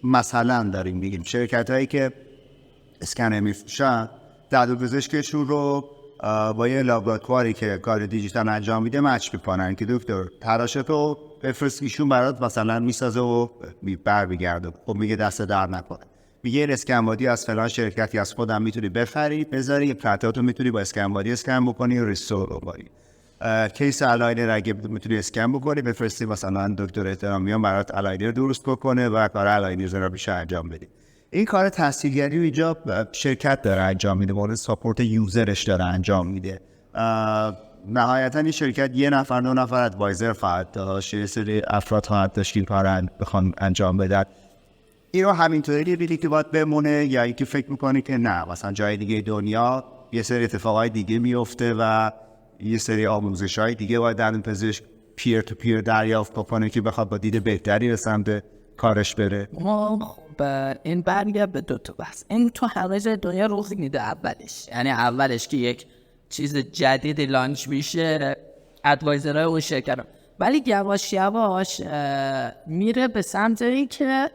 مثلا داریم میگیم شرکت هایی که اسکنر میفروشن دندونپزشکشون رو با یه لابراتواری که کار دیجیتال انجام میده مچ میکنن که دکتر تراشتو بفرست، ایشون برات مثلا میسازه و برمیگرده. خب میگه دست در نکنه، میگه این اسکنوادی از فلان شرکتی از خودم میتونی بخری بذاری، یه پرتاتو میتونی با اسکنوادی اسکن بکنی و ریستور بکنی. کیس الاینر اگه میتونی اسکن بکنی بفرستی مثلا دکتر احترامیان برات الاینر درست بکنه و کار الاینر رو میشه انجام بدی. این کار تحصیلگری رو اینجا شرکت داره انجام میده، مورد ساپورت یوزرش داره انجام میده. نهایتا این شرکت یه نفر دو نفر ادوایزر خواهد داشت، یه سری افراد خواهد داشت که این کار بخوان انجام بدن. این رو همینطوری بیدی که باید بمونه یا اینکه فکر میکنی که نه مثلا جای دیگه دنیا یه سری اتفاقای دیگه میفته و یه سری آموزش‌های دیگه باید در این پزشک پیر تو پیر دریافت بکنه که بخواد با دید بهتری به سمت کارش بره. خب این برگرد به دو تا بحث. این تو همه جای دنیا رخ میده اولش، یعنی اولش که یک چیز جدید لانچ میشه ادوایزرهای اون شرکت، ولی یواش یواش میره به سمت این که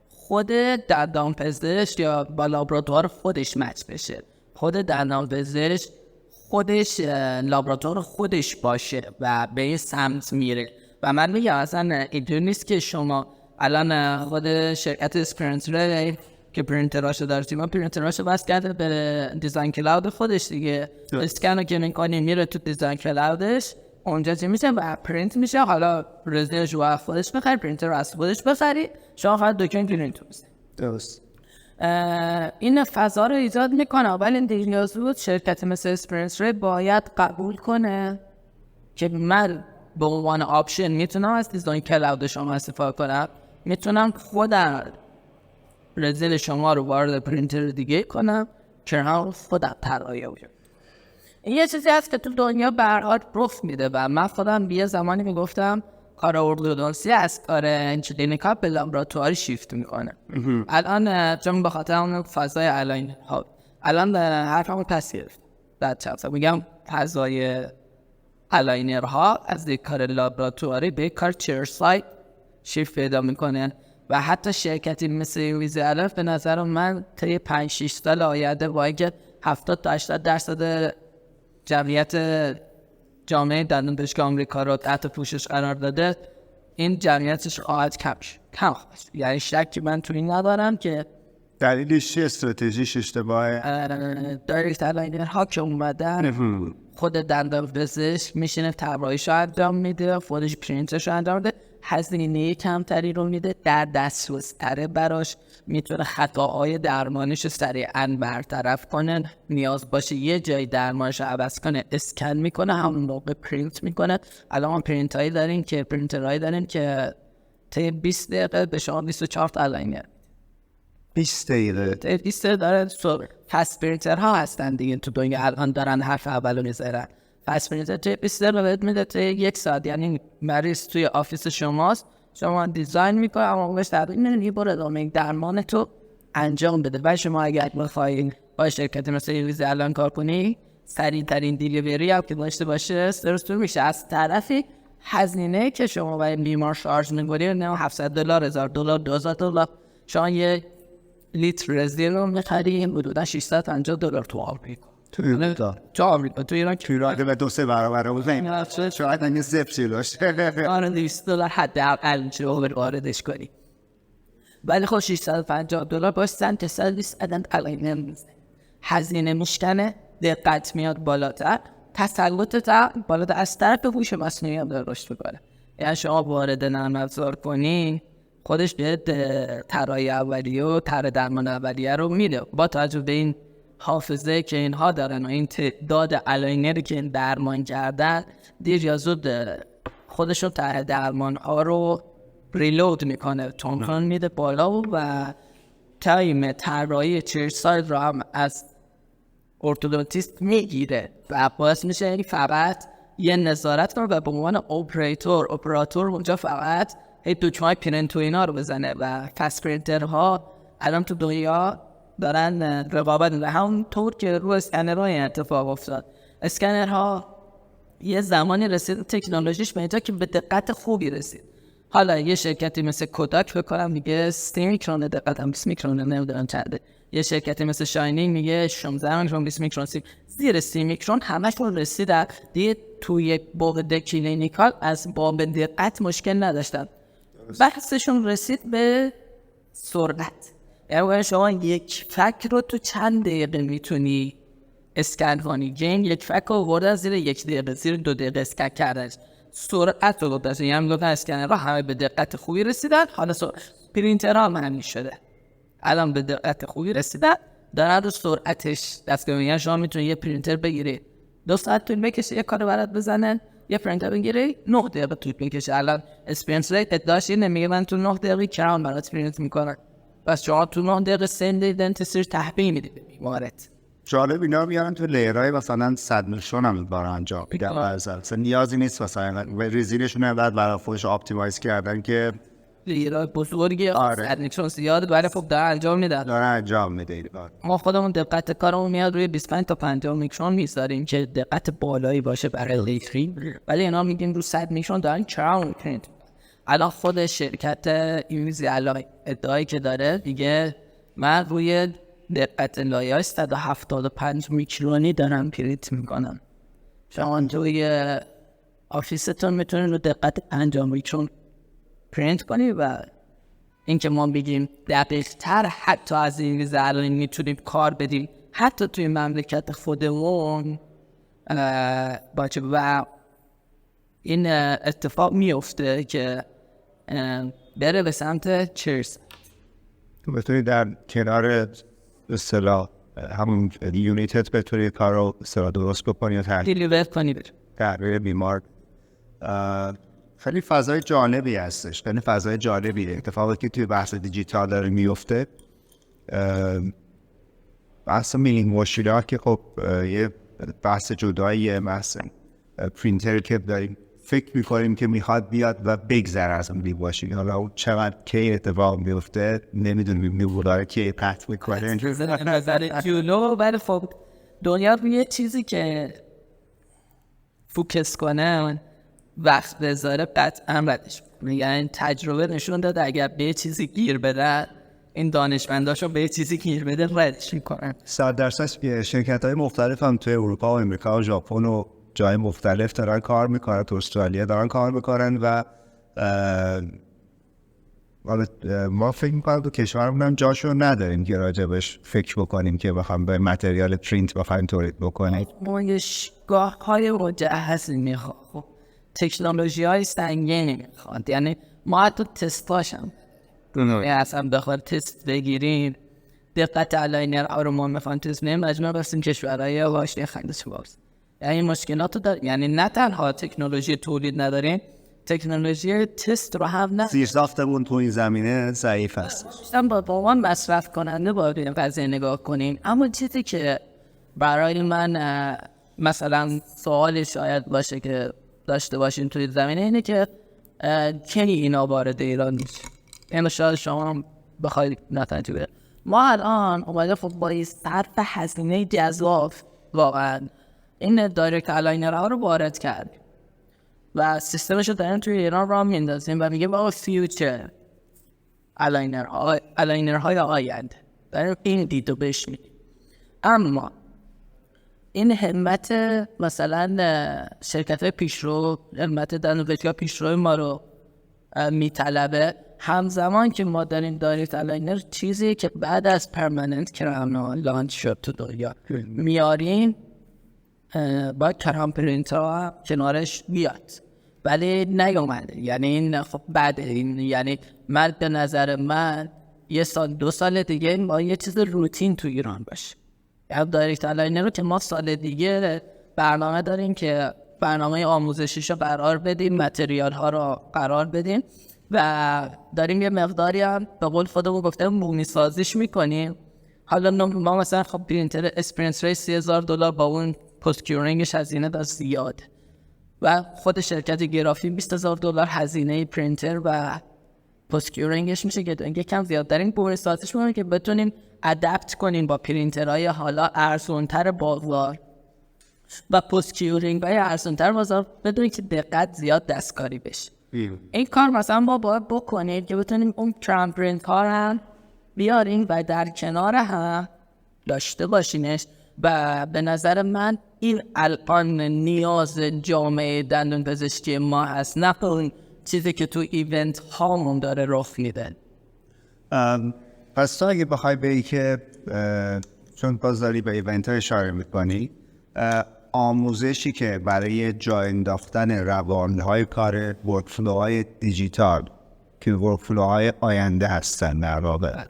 خود دندانپزشک یا با لابراتوار خودش مچ بشه، خود دندانپزشک خودش لابراتوار خودش باشه و به این سمت میره. و من میگم اصلا اینطور نیست که شما الان خود شرکت اسپرنتر که پرینتراشو داره، تیما پرینتراشو بس کرده به دیزاین کلاود خودش دیگه، اسکن رو که میکنی میره تو دیزاین کلاودش، اونجا چی میشه و پرینت میشه. حالا رزینش رو از خودش بخری، پرینتر رو از خودش بخری، شما فقط دکمه پرینت میشه. درست. این فضا رو ایجاد میکنه، ولی دیگه بود شرکت مثل اسپرنتر باید قبول کنه که من به عنوان آپشن میتونم از دیزاین کلاود شما استفاده کنم، میتونم خودم رزین شما رو وارد پرینتر دیگه کنم که هم خودم طراحی کنم. این یه چیزی هست که تو دنیا به هر حال رخ میده و من خودم یه زمانی میگفتم کار اردودانسی از کار کلینیکال به لابراتواری شیفت میکنه. الان چون به خاطر اون فضای الاینر ها الان حرفمو پس گرفت بعد چند میگم فضای الاینر ها از یک کار لابراتواری به کار چیر سایت شیفت پیدا میکنه. و حتی شرکتی مثل ویزی الف به نظر من طی 5-6 سال آینده با اینکه 70 تا 80% جمعیت جامعه دندانپزشکی آمریکا رو تحت پوشش قرار داده، این جمعیتش خواهد کم خواهد. یعنی شکی من تو این ندارم که دلیلش چیه؟ استراتژیش اشتباهه؟ دایرکت الاینرها که اومدن خود دندانپزشک میشینه طراحیشو انجام میده، خودش پرینتشو انجام میده، هزینه کمتری رو میده، در دسترس تره براش، میتونه خطاهای درمانیشو سریعا برطرف کنه، نیاز باشه یه جای درمانش عوض کنه اسکن میکنه همون موقع پرینت میکنه. الان ما پرینترهایی داریم که طی 20 دقیقه به شما 24 تا الاینر 20 دقیقه 20 دقیقه داره. فست پرینترها هستن دیگه تو دنیا الان دارن حرف اولو میذارن. فست پرینتر توی 20 دقیقه بهت میده توی 1 ساعت. یعنی مریض توی آفیس شماست، شما دیزاین میکنه اما بهش تبدیل می‌کنه برو ادامه درمان تو انجام بده. و شما اگر بخواید با شرکت مثل ویزی الان کار کنی، سریع ترین دیلیوری هم که داشته باشه سرستون میشه. از طرفی هزینه که شما برای بیمار شارژ می‌کنید نه $700 $1000 $2000 شما یه لیتر رزین رو می‌خریم حدودا $650 تو آمریکا. تو آمریکا تو ایران تو ایران به 2-3 برابر بزنیم شاید این زب شیلوش آره $200 حداقل میشه واردش کنی. ولی خب $650 باش سنت سرویس ادن الاینر میزنه، هزینه میشکنه، دقت میاد بالاتر، تسلطت بالاتر، از طرف هوش مصنوعی هم داره رشد میکنه. یعنی شما وارد نرم افزار کنی خودش به طراحی اولیه و طرح درمان اولیه رو میده با توجه به این حافظه که اینها دارن و این تعداد الاینری که این درمان کردن، دیر یا زود خودشون طرح درمان ها رو ریلود میکنه، تونتون میده بالا و تایم طراحی چیرساید رو هم از ارتودونتیست میگیره و باعث میشه یعنی فقط یه نظارت کنه و به عنوان اپراتور اونجا فقط دکمه‌های پرینت و اینا رو بزنه. و فست پرینترها الان تو دنیا دارن رقابت می‌کنن، همونطور که رو اسکنرها اتفاق افتاد. اسکنرها یه زمانی رسید تکنولوژیش به اینجا که به دقت خوبی رسید. حالا یه شرکتی مثل کوداک بکنم میگه 30 میکرون دقت هم 20 میکرون نمیدونم چنده، یه شرکتی مثل شاینینگ میگه 16 20 میکرون، زیر 30 میکرون همشون رسیدن دیگه. توی بعد کلینیکال از باب دقت مشکل نداشتن، بحثشون رسید به سرعت. یعنی شما یک فک رو تو چند دقیقه میتونی اسکن کنی. جین یک فک رو ورده زیر 1 دقیقه زیر 2 دقیقه اسکن کردنش سرعت رو داشت. یعنی لوکن اسکنر رو همه به دقت خوبی رسیدن. حالا پرینتر هم همین شده، الان به دقت خوبی رسیدن دارن رو سرعتش دست گیرن. یعنی شما میتونی یه پرینتر بگیری 2 ساعت طول بکشه یه کار برات بزنن، یه پرینتر بگیری 9 دقیقه طول بکشه. الان اسپینس ریت ادعاش اینه، میگه من تو 9 دقیقه کرام برات پرینت میکنم، بس شما تو 9 دقیقه سند دنتیستری تحویل میدی به بیمارت. جالب اینا میارن تو لیرهای مثلا 100 میلیون هم بار انجام میدن. مثلا نیازی نیست مثلا ریزینشون هم برای خودش اپتیمایز کردن که لیرهای بزرگی ادمیشن زیاده ولی خب داره انجام میده. ما خودمون دقت کارمون میاد روی 25 تا 50 میکرون میذاریم که دقت بالایی باشه برای لیتری، ولی اینا میگیم رو 100 میکرون دارن کراون پرینت. الان خود شرکت ویزی الان ادعایی که داره دیگه من روی دقت لایه 175 میکرونی دارم پرینت میکنم. شما توی آفیستون میتونید رو دقت 50 میکرون پرینت کنی و اینکه ما بگیم دقیق تر حتی از این ویزی الان میتونیم کار بدیم حتی توی مملکت خودمون باشه. و این اتفاق میفته که بره به سمت چیرز. تو بتونی در کنار اصطلاح همون یونیتت بتونی کار رو اصطلاح درست بکنی یا دیلیور کنی تغییر بیمار. خیلی فضای جالبی هستش، خیلی فضای جالبیه. اتفاقی که توی بحث دیجیتال داره میفته، بحث میلینگ ماشین ها که خب یه بحث جداییه. مثلا پرینتر که داریم فکر میکنیم که میخواد بیاد و بگذره از اون میلینگ. حالا اون چقدر که اتفاق میفته نمیدونیم، میبوداره که پت میکنه نظر جلو. ولی خب دنیا روی چیزی که فوکس کنه وقت بذاره قطعا ردش. میگن تجربه نشون داده اگر به چیزی گیر بدن این دانشمنداشو به چیزی گیر بده ردش میکنن. 100% شرکت های مختلف هم توی اروپا و امریکا و ژاپن و جای مختلف دارن کار میکنن، تو استرالیا دارن کار میکنن و ما فکر میکنم تو کشورمون هم جاشو نداریم که راجبش فکر بکنیم که بخوام به متریال پرینت بخوایم تولید بکنیم. مایشگاه های مجهز میخواد، خب تکنولوژی های سنگین میخواد، یعنی ما حتی تستاش هم اصلا بخواد تست بگیریم دقت الاینر ها رو ما میخوان تست کنیم مجموعه بستیم کشورهای واشنی خندش باز. یعنی مشکلات رو داریم، یعنی نه تنها تکنولوژی تولید نداریم، تکنولوژی تست رو هم نه. زیرساختمون تو این زمینه ضعیف هست. با من مصرف کننده باید این قضیه نگاه کنیم. اما چیزی که برای من مثلا سوالی شاید باشه که داشته باشین توی زمینه اینه که کی اینا وارد ایران میشه. یعنی شاید شما هم بخواید نتیجه ما الان اومده خب با صرف هزینه جذاب واقعا این دایرکت الاینرها رو وارد کردیم و سیستمش رو داریم توی ایران راه میندازیم و میگه با فیوچر الاینرهای آینده داریم این دیدو بهش میدیم. اما این همت مثلا شرکت های پیشرو، همت دانشگاه پیشرو ما رو میطلبه، همزمان که ما داریم دایرکت الاینر چیزی که بعد از پرمننت کرام لانچ شد تو دنیا میاریم باید کرام پرینت ها کنارش بیاد ولی نیومده. یعنی این خب بعد این یعنی من به نظر من یه سال 2 سال دیگه ما یه چیز روتین تو ایران باشه. یعنی دایرکت الاینر رو که ما سال دیگه برنامه داریم که برنامه آموزشیش رو قرار بدیم، متریال ها رو قرار بدیم و داریم یه مقداری هم به قول خودمون گفتم مومی سازیش میکنیم. حالا ما مثلا خب پرینتر اسپرینس ری $30,000 با اون پست کیورینگش هزینه داره زیاد و خود شرکت گرافی $20,000 هزینه پرینتر و پست کیورینگش میشه که یکم زیاد داریم مومی سازیش میکنیم که بتونیم ادپت کنیم با پرینترهای حالا ارزونتر بازار و پست کیورینگ های ارزونتر بازار بدون که دقت زیاد دستکاری بشه. این کار مثلا ما باید بکنیم که بتونیم اون کرام پرینت کار هم بیاریم و در کنار هم داشته باشینش و به نظر من این الان نیاز جامعه دندون پزشکی ما هست، نه اون چیزی که تو ایونت هامون داره رخ میده. پس تو اگه بخوای بگی که چون باز داری به ایونت ها اشاره میکنی، آموزشی که برای جای انداختن روانهای کار ورکفلوهای دیجیتال که ورکفلوهای آینده هستن در واقع،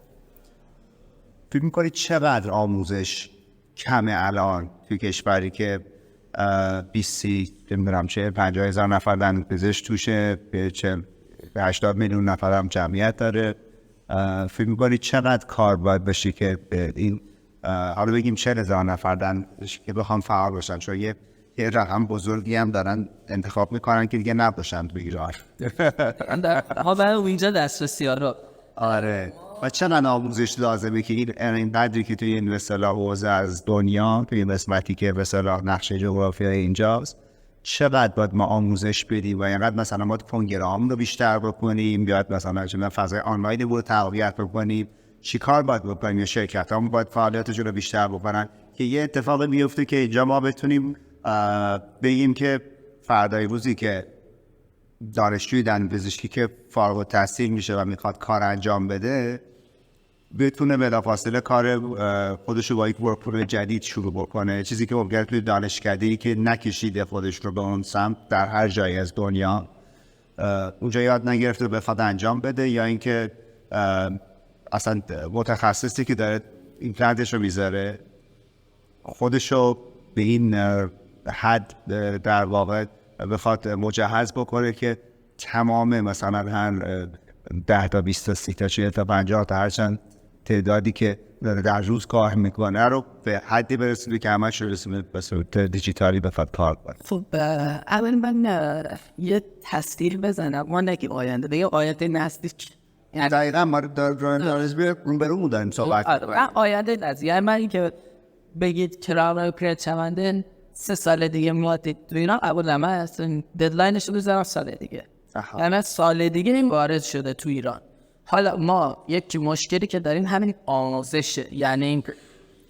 فکر میکنی چقدر آموزش کمه الان توی کشوری که 50,000 نفر دندون پزشک توشه، به 80 میلیون نفر هم جمعیت داره. فکر میکنی چقدر کار باید بشه که این حالا بگیم 40,000 نفر که بخوام فعال باشن، چون یه رقم بزرگی هم دارن انتخاب میکنن که دیگه نباشن تو ایران. ها برای اینجا دسترسی ها رو آره و چقدر آموزش لازمه که این قدری که توی این مثلا حوزه از دنیا توی این قسمتی که مثلا نقشه جغرافیایی اینجاست چقدر باید ما آموزش بدیم و اینقدر مثلا ما کنگره‌هامون رو بیشتر بکنیم، بیاد مثلا فضای آنلاین رو تقویت بکنیم، چی کار باید بکنیم یا شرکت هم باید فعالیتشون رو بیشتر بکنن که یه اتفاق میفته که اینجا ما بتونیم بگیم که فردای روزی که دانشجوی دندون پزشکی که فارغ التحصیل میشه و میخواد کار انجام بده بتونه بلافاصله کار خودش رو با یک ورکفلو جدید شروع بکنه، چیزی که ممکنه توی دانشکده‌ای که نکشیده خودش رو به اون سمت در هر جایی از دنیا اونجا یاد نگرفته بخواد انجام بده، یا اینکه اصلا متخصصی که داره ایمپلنتش رو میذاره خودش رو به این حد در واقع بخواد مجهز بکنه که تمام مثلا هر 10 تا 20 تا 30 تا 40 تا 50 تا هرچند تعدادی که در روز کار میکنه رو به حدی برسونه که همش رسونه به صورت دیجیتالی بخواد کار کنه. خب اول من یه تصدیل بزنم، ما نگیم آینده بگیم آینده نزدیک، یعنی دقیقا ما دارز برون بودن صحبت آینده نزدیک. یعنی من این که بگید کرام پرینت شونده 3 سال دیگه میاد تو ایران قبول نمه هستن، ددلاینش رو بزنم سال دیگه یعنی سال دیگه این وارد شده تو ایران. حالا ما یک مشکلی که داریم همین آموزشه. یعنی این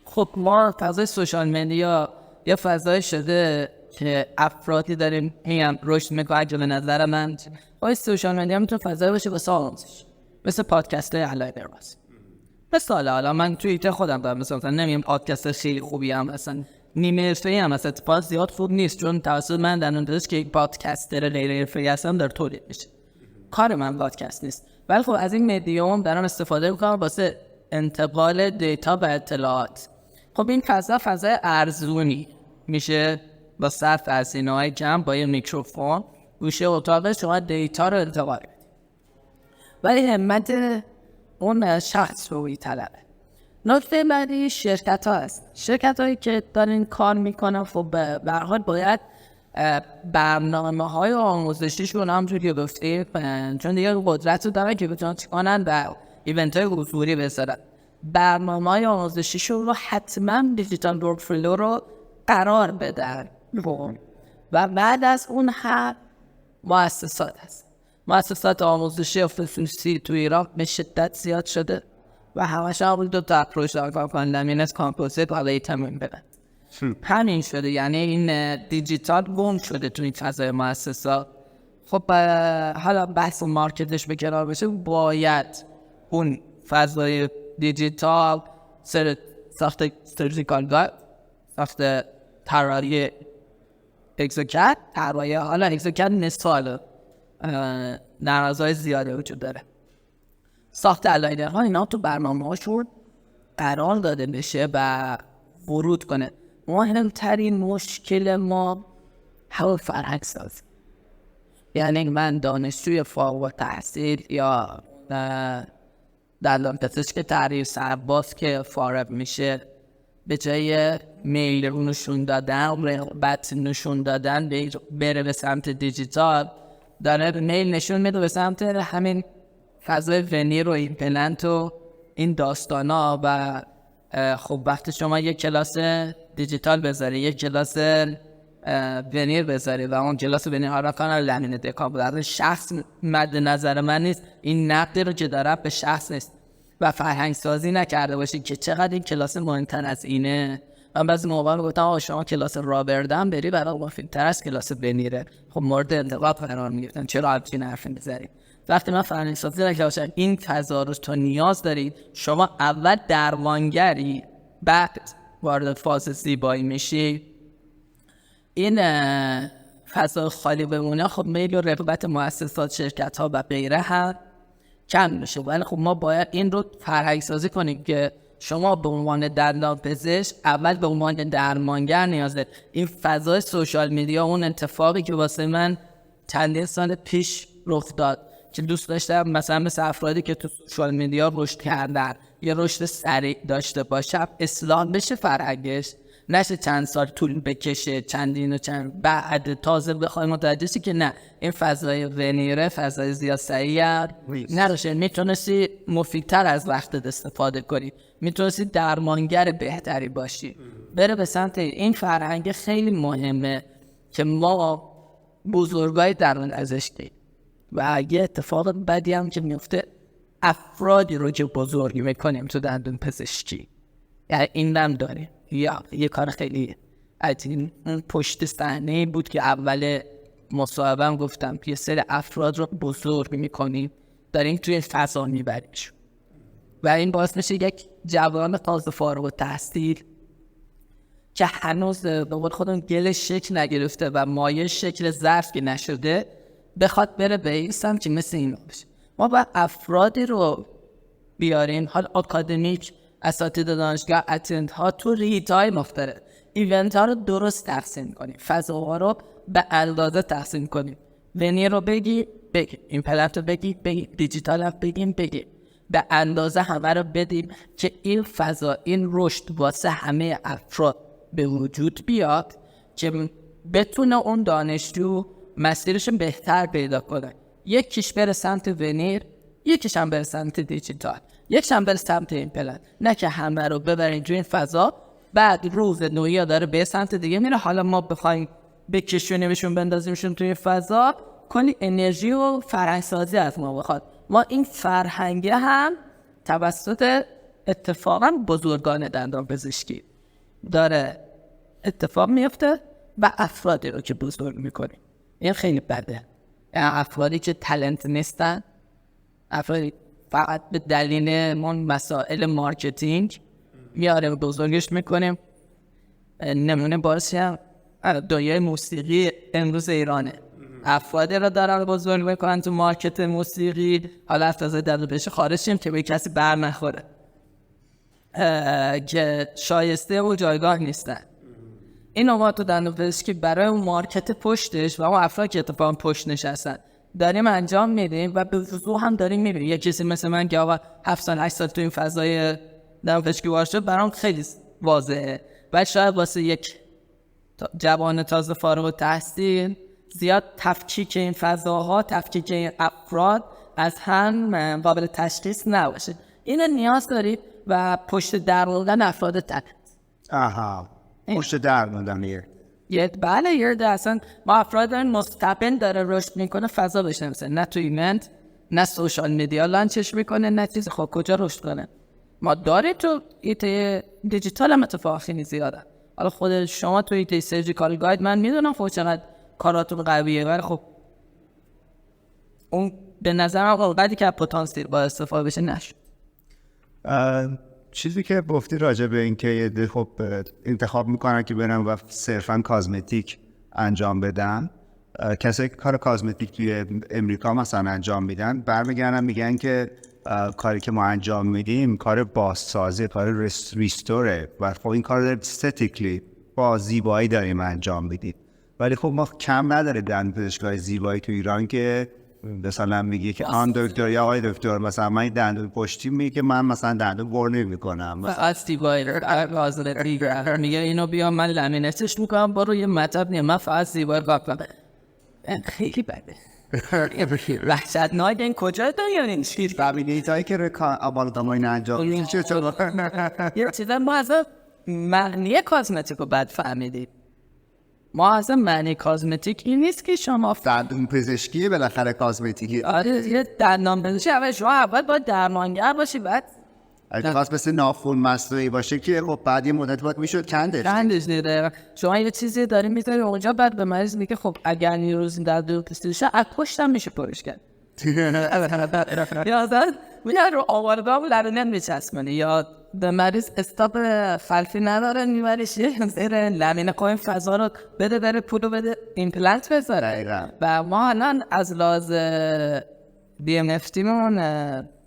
خب ما فضای سوشال مدیا یه فضای شده که افرادی داریم میگم رشد میکنه. به نظر من سوشال مدیا میتونه فضای باشه واسه آموزش، مثل پادکست های علای درواز. مثلا حالا من توییتر خودم دارم مثلا نمیم پادکست خیلی خوبی هم مثلا نیمه حرفه‌ای هم مثلا اتفاقا زیاد خوب نیست، چون توسط من در اندازه که یک پادکستر غیر حرفه‌ای هستم در تولید میشه. کار من پادکست نیست، ولی خب از این مدیوم دارم استفاده میکنم واسه انتقال دیتا و اطلاعات. خب این فضای ارزونی میشه با صرف هزینه‌های کم، با یه میکروفون گوشه اتاق شما دیتا رو انتقال بدید. ولی همت اون شخص رو طلبه. نکته بعدی شرکت ها هست. شرکت هایی که دارین کار میکنن خب به هر حال باید برنامه های آموزشیشون همونجور که گفتید، چون دیگه قدرت رو دارن که بتونن چیکنن و ایونت های حضوری بذارن. برنامه های آموزشیشون رو حتما دیجیتال ورکفلو رو قرار بدن و بعد از اون هر مؤسسات هست. مؤسسات آموزشی و خصوصی تو ایران به شدت زیاد شده و همش هم دو تا اپروچ دارن کار کنن، لامینس کامپوزیت و حالا تمرین بدن. همین شده، یعنی این دیجیتال گم شده تو این فضای مؤسسات. خب حالا بحث مارکتش به کنار بشه، باید اون فضای دیجیتال ساخت استراتژیکال گاید، ساخت طراحی اکزوکت، طراحی حالا اکزوکت نسال نرازهای زیاده وجود داره. ساخت الاینرها اینا تو برنامه هاشون قرار داده بشه و ورود کنه. مهمترین مشکل ما همون فرهنگ سازی. یعنی من دانشجوی فارغ التحصیل یا دندان پزشک تعریف سرباز که فارغ میشه، به جای میل رو نشون دادن، رغبت نشون دادن بره به سمت دیجیتال، داره میل نشون میده به سمت همین فضای ونیر و ایمپلنت و این داستانا. و خب وقتی شما یک کلاس دیجیتال بذاری، یک کلاس ونیر بذاری و اون کلاس ونیر ها را کنار لامین دکا بذاری، شخص مد نظر من نیست، این نقدی رو که داره به شخص نیست و فرهنگ سازی نکرده باشی که چقدر این کلاس مهمتر از اینه. من بعضی موقع گفتم شما کلاس رابردن بری برای مفیدتر از کلاس ونیره. خب مورد انتقاد قرار میگیرن، چرا همچین حرفی میزنید؟ وقتی من فرهنگ سازی نکرده باشم، این فضا رو تو نیاز دارید. شما اول درمانگری، بعد وارد فاز زیبایی میشی. این فضا خالی بمونه، خب میل و رغبت مؤسسات، شرکت ها و غیره هم کم میشه. ولی خب ما باید این رو فرهنگ سازی کنیم که شما به عنوان دندان پزشک اول به عنوان درمانگر نیاز دارید. این فضای سوشال میدیا اون اتفاقی که واسه من چندین سال پیش رخ داد که دوست داشتم مثلا مثل افرادی که تو سوشال میدیا رشد کردن یه رشد سریع داشته باشه، اصلاح بشه فرهنگش، نشه چند سال طول بکشه، چندین و چند بعد تازه بخوایم متوجه شی که نه این فضای ونیره، فضای زیاد سریع نراشه. میتونستی مفیدتر از وقتت استفاده کنی، میتونستی درمانگر بهتری باشی. بره به سمت این فرهنگ خیلی مهمه که ما بزرگای درون ازش دید. و یه اتفاق بدی هم که میفته، افرادی رو که بزرگی میکنیم تو دندون پزشکی، یعنی این هم داریم. یا یه کار خیلی عجیب پشت صحنه بود که اول مصاحبه هم گفتم، یه سری افراد رو بزرگ میکنیم، داریم توی فضا میبریمش و این باعث میشه یک جوان تازه فارغ التحصیل که هنوز به قول خودم گلش شکل نگرفته و مایه شکل ظرف که نشده بخواد بره به این سمت که مثل این بشه. ما باید افرادی رو بیاریم، حال اکادمیک، اساتید دانشگاه، اتند ها، تو ریتای مختلف ایونت ها رو درست تقسیم کنیم، فضاها رو به اندازه تقسیم کنیم. ونیر رو بگی ایمپلنت رو بگی دیجیتال هم بگی به اندازه همه رو بدیم که این فضا، این رشد واسه همه افراد به وجود بیاد که بتونه اون دانشجو مسیرش بهتر پیدا کنه. یکیش بره سمت ونیر، یکیش هم بره سمت دیجیتال، یکیش هم بره سمت ایمپلنت. نه که همه رو ببرین توی این فضا، بعد روز نوعی داره به سمت دیگه میره، حالا ما بخوایم بکشونیمشون بندازیمشون توی فضا، کلی انرژی و فرهنگسازی از ما بخواد. ما این فرهنگه هم توسط اتفاقا بزرگان دندان پزشکی داره اتفاق میفته و افرادی رو که بزرگ میکنیم. این خیلی بده. یعنی افرادی که تالنت نیستن، افرادی فقط به دلیل من مسائل مارکتینگ میاریم بزرگش میکنیم. نمونه بارسی هم دنیای موسیقی امروز ایرانه. افرادی رو دارن بزرگ میکنن تو مارکت موسیقی، حالا افتازه در بشه خارجیم که به کسی بر نخوره که شایسته و جایگاه نیستن. این ما تو دندان پزشکی برای اون مارکت پشتش و اون افراد که اتفاقا پشت نشستن داریم انجام میدیم و به وضوح هم داریم میبینیم. یک کسی مثل من که آقا 7 سال 8 سال تو این فضای دندان پزشکی وارد شد برام خیلی واضحه. و شاید واسه یک جوان تازه فارغ التحصیل زیاد تفکیک این فضاها، تفکیک این افراد از هم قابل تشخیص نباشه. اینو نیاز داری و پشت در موندن افراد تالنت. پشت در موندن بله یه اصلا ما افراد دارن مستقل داره رشد میکنه فضا بشه، مثلا نه تو ایونت نه سوشال میدیا لانچش میکنه نه چیز. خب کجا رشد کنه؟ ما داره تو ایته دیجیتال هم اتفاق خیلی زیاده. حالا خود شما تو ایته سرجیکال گاید من میدونم خب چقدر کاراتون قویه، ولی خب اون به نظرم اونقدری که پتانسیل با استفاده بشه نشد. چیزی که گفتی راجع به این که خب انتخاب میکنن که برن و صرفا کازمتیک انجام بدن، کسایی که کار کازمتیک توی امریکا مثلا انجام میدن برمیگردن میگن که کاری که ما انجام میدیم کار بازسازی، کار ریستوره و خب این کار استتیکلی با زیبایی داریم انجام میدیم. ولی خب ما کم نداره دندان پزشکای زیبایی تو ایران که مثلا میگه که آن دکتر یا آقای دکتر مثلا من دندون پشتی میگه که من مثلا دندون برنی میکنم از زیبایی میگه اینو بیا من لامینتش میکنم برو یه مطب نیم من فقط زیبایی بکنم. خیلی بده وحشتناک. این کجا دارین این چیز ببینید هایی که اول داماین انجام یه چیزا ما از معنی کازمتیک رو بد فهمیدید. ما از معنی کازمتیک این نیست که شما دندون پزشکی بالاخره کازمتیکی. آره یه دندان پزشکی اول شما اول باید درمانگر باشی، بعد اگه خواست مثل ناخن مصنوعی باشه که خب بعد یه مدت باید میشد کندش دیده. شما یه چیزی داری میذاری اونجا بعد به مریض میگه خب اگر نیروز دندون پزشکی از پشتم میشه پرش کرد. یا زد میاد رو آوردام لرنن میچسبونه یا به مریض استاپ خلفی نداره میبریش زیر لامینه کوین فضا رو بده بره پولو بده ایمپلنت بذاره. و ما الان از لحاظ BMFT مون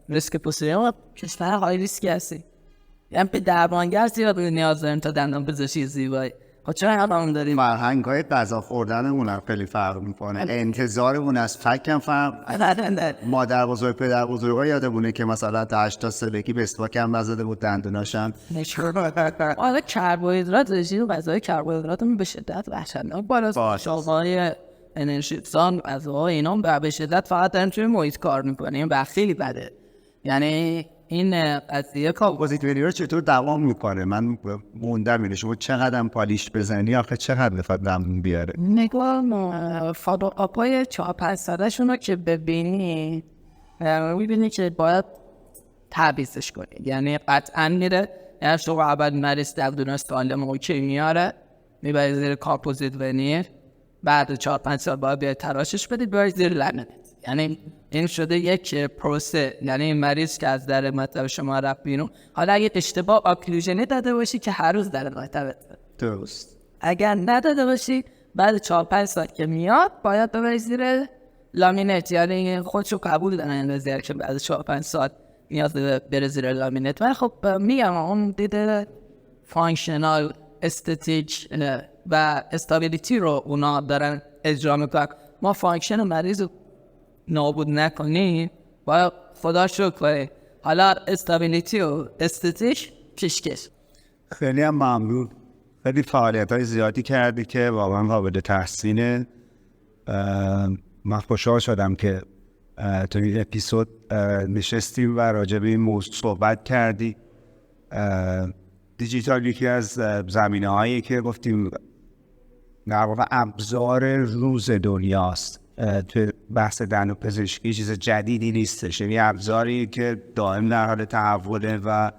ریسک پوسیون کشور های ریسکی هستی، یعنی به درمانگر زیاد نیاز داریم تا دندان پزشکی زیبایی. خب چرا همون داریم؟ فرهنگ‌های غذا خوردنمون هم خیلی فرق میکنه. انتظارمون از فکم فرق. مادر بزرگ پدر بزرگا یادمونه که مثلا تا 80 سالگی به استوا کم نزده بود دندوناشم. حالا کربوهیدرات رژیم غذای کربوهیدرات به شدت وحشتناک بالاست. شاخه‌های انرژیزان غذاها اینا به شدت فقط دارن توی محیط کار میکنیم و خیلی بده. یعنی این قضیه کامپوزیت رو چطور دوام میکنه؟ من موندم اینه شما چقدر پالیش بزنی آخه چقدر بخواد دم بیاره؟ نگاه فالوآپای 4-5 سالشون رو که ببینی میبینی که باید تعویضش کنی. یعنی قطعا میره، یعنی شما اول مریض دندون سالم اوکی میاره میبری زیر کامپوزیت ونیر، بعد 4-5 سال باید بیاید تراشش بدید بیاید زیر لامینت. یعنی این شده یک پروسه. یعنی این مریض که از در مطب شما رفت بیرون، حالا اگه اشتباه آکلوژنی داده باشی که هر روز در مطب درست، اگر نداده باشی بعد 4-5 سال که میاد باید ببری زیر لامینت. یعنی خودشو قبول دارن وزیر که بعد 4-5 سال نیاز بره زیر لامینت. ولی خب میگم اون دیده فانکشنال استتیک و استابیلیتی رو اونا دارن اجرا میکنن. ما فانکشن مریض رو نابود نکنیم باید خدا شکر کنیم. حالا استابیلیتی و استتیک پیشکش. خیلی هم ممنون. خیلی فعالیت‌های زیادی کردی که واقعا قابل تحسینه. من خوشحال شدم که تو این اپیزود نشستیم و راجع به این موضوع صحبت کردی. دیجیتال یکی از زمینه‌هایی که گفتیم در واقع ابزار روز دنیاست توی بحث دندونپزشکی چیز جدیدی نیستش، یعنی ابزاری که دائم در حال تحوله و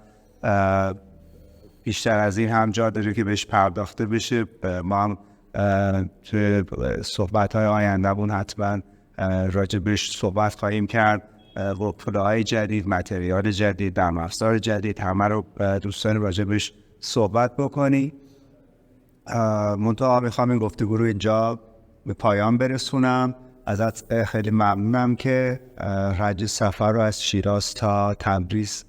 بیشتر از این هم جا داره که بهش پرداخته بشه. ما هم توی صحبت‌های آینده‌مون حتما راجبش صحبت خواهیم کرد. ورکفلوهای جدید، متریال جدید، نرم افزار جدید، همه رو دوستان راجبش صحبت بکنی. منتها میخوام این گفتگو رو اینجا به پایان برسونم. ازت خیلی ممنونم که رج سفر رو از شیراز تا تبریز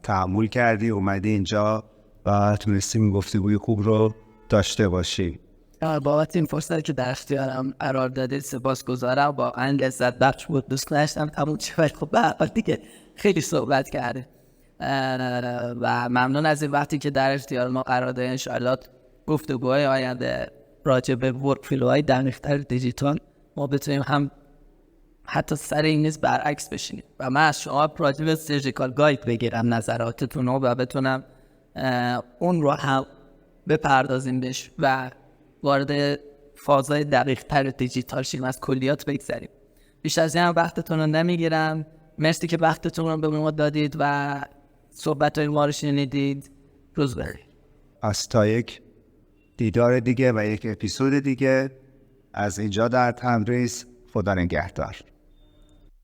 تحمل کردی، اومدی اینجا و تونستیم این گفتگوی خوب رو داشته باشیم. بابت این فرصتی که در اختیارم قرار دادید سپاسگزارم. واقعا لذت بخش بود. دوست داشتم تموم شه، ولی خب به هر حال دیگه خیلی صحبت کرده و ممنون از این وقتی که در اختیار ما قرار دادید. ان شاءالله گفتگوهای آینده راجع به ورکفلوهای دقیق‌تر دیجیتال ما بتونیم هم حتی سر این نیز برعکس بشینیم و من از شما راجع به سرجیکال گاید بگیرم نظراتتون رو و بتونم اون رو هم بپردازیم بهش و وارد فازهای دقیق‌تر دیجیتال شیم، از کلیات بگذریم. بیش از این هم وقتتون رو نمیگیرم. مرسی که وقتتون رو به ما دادید و صحبت‌های ما رو شنیدید. روز بخیر. از تا یک دیدار دیگه و یک اپیزود دیگه از اینجا در تبریز، خدا نگهدار.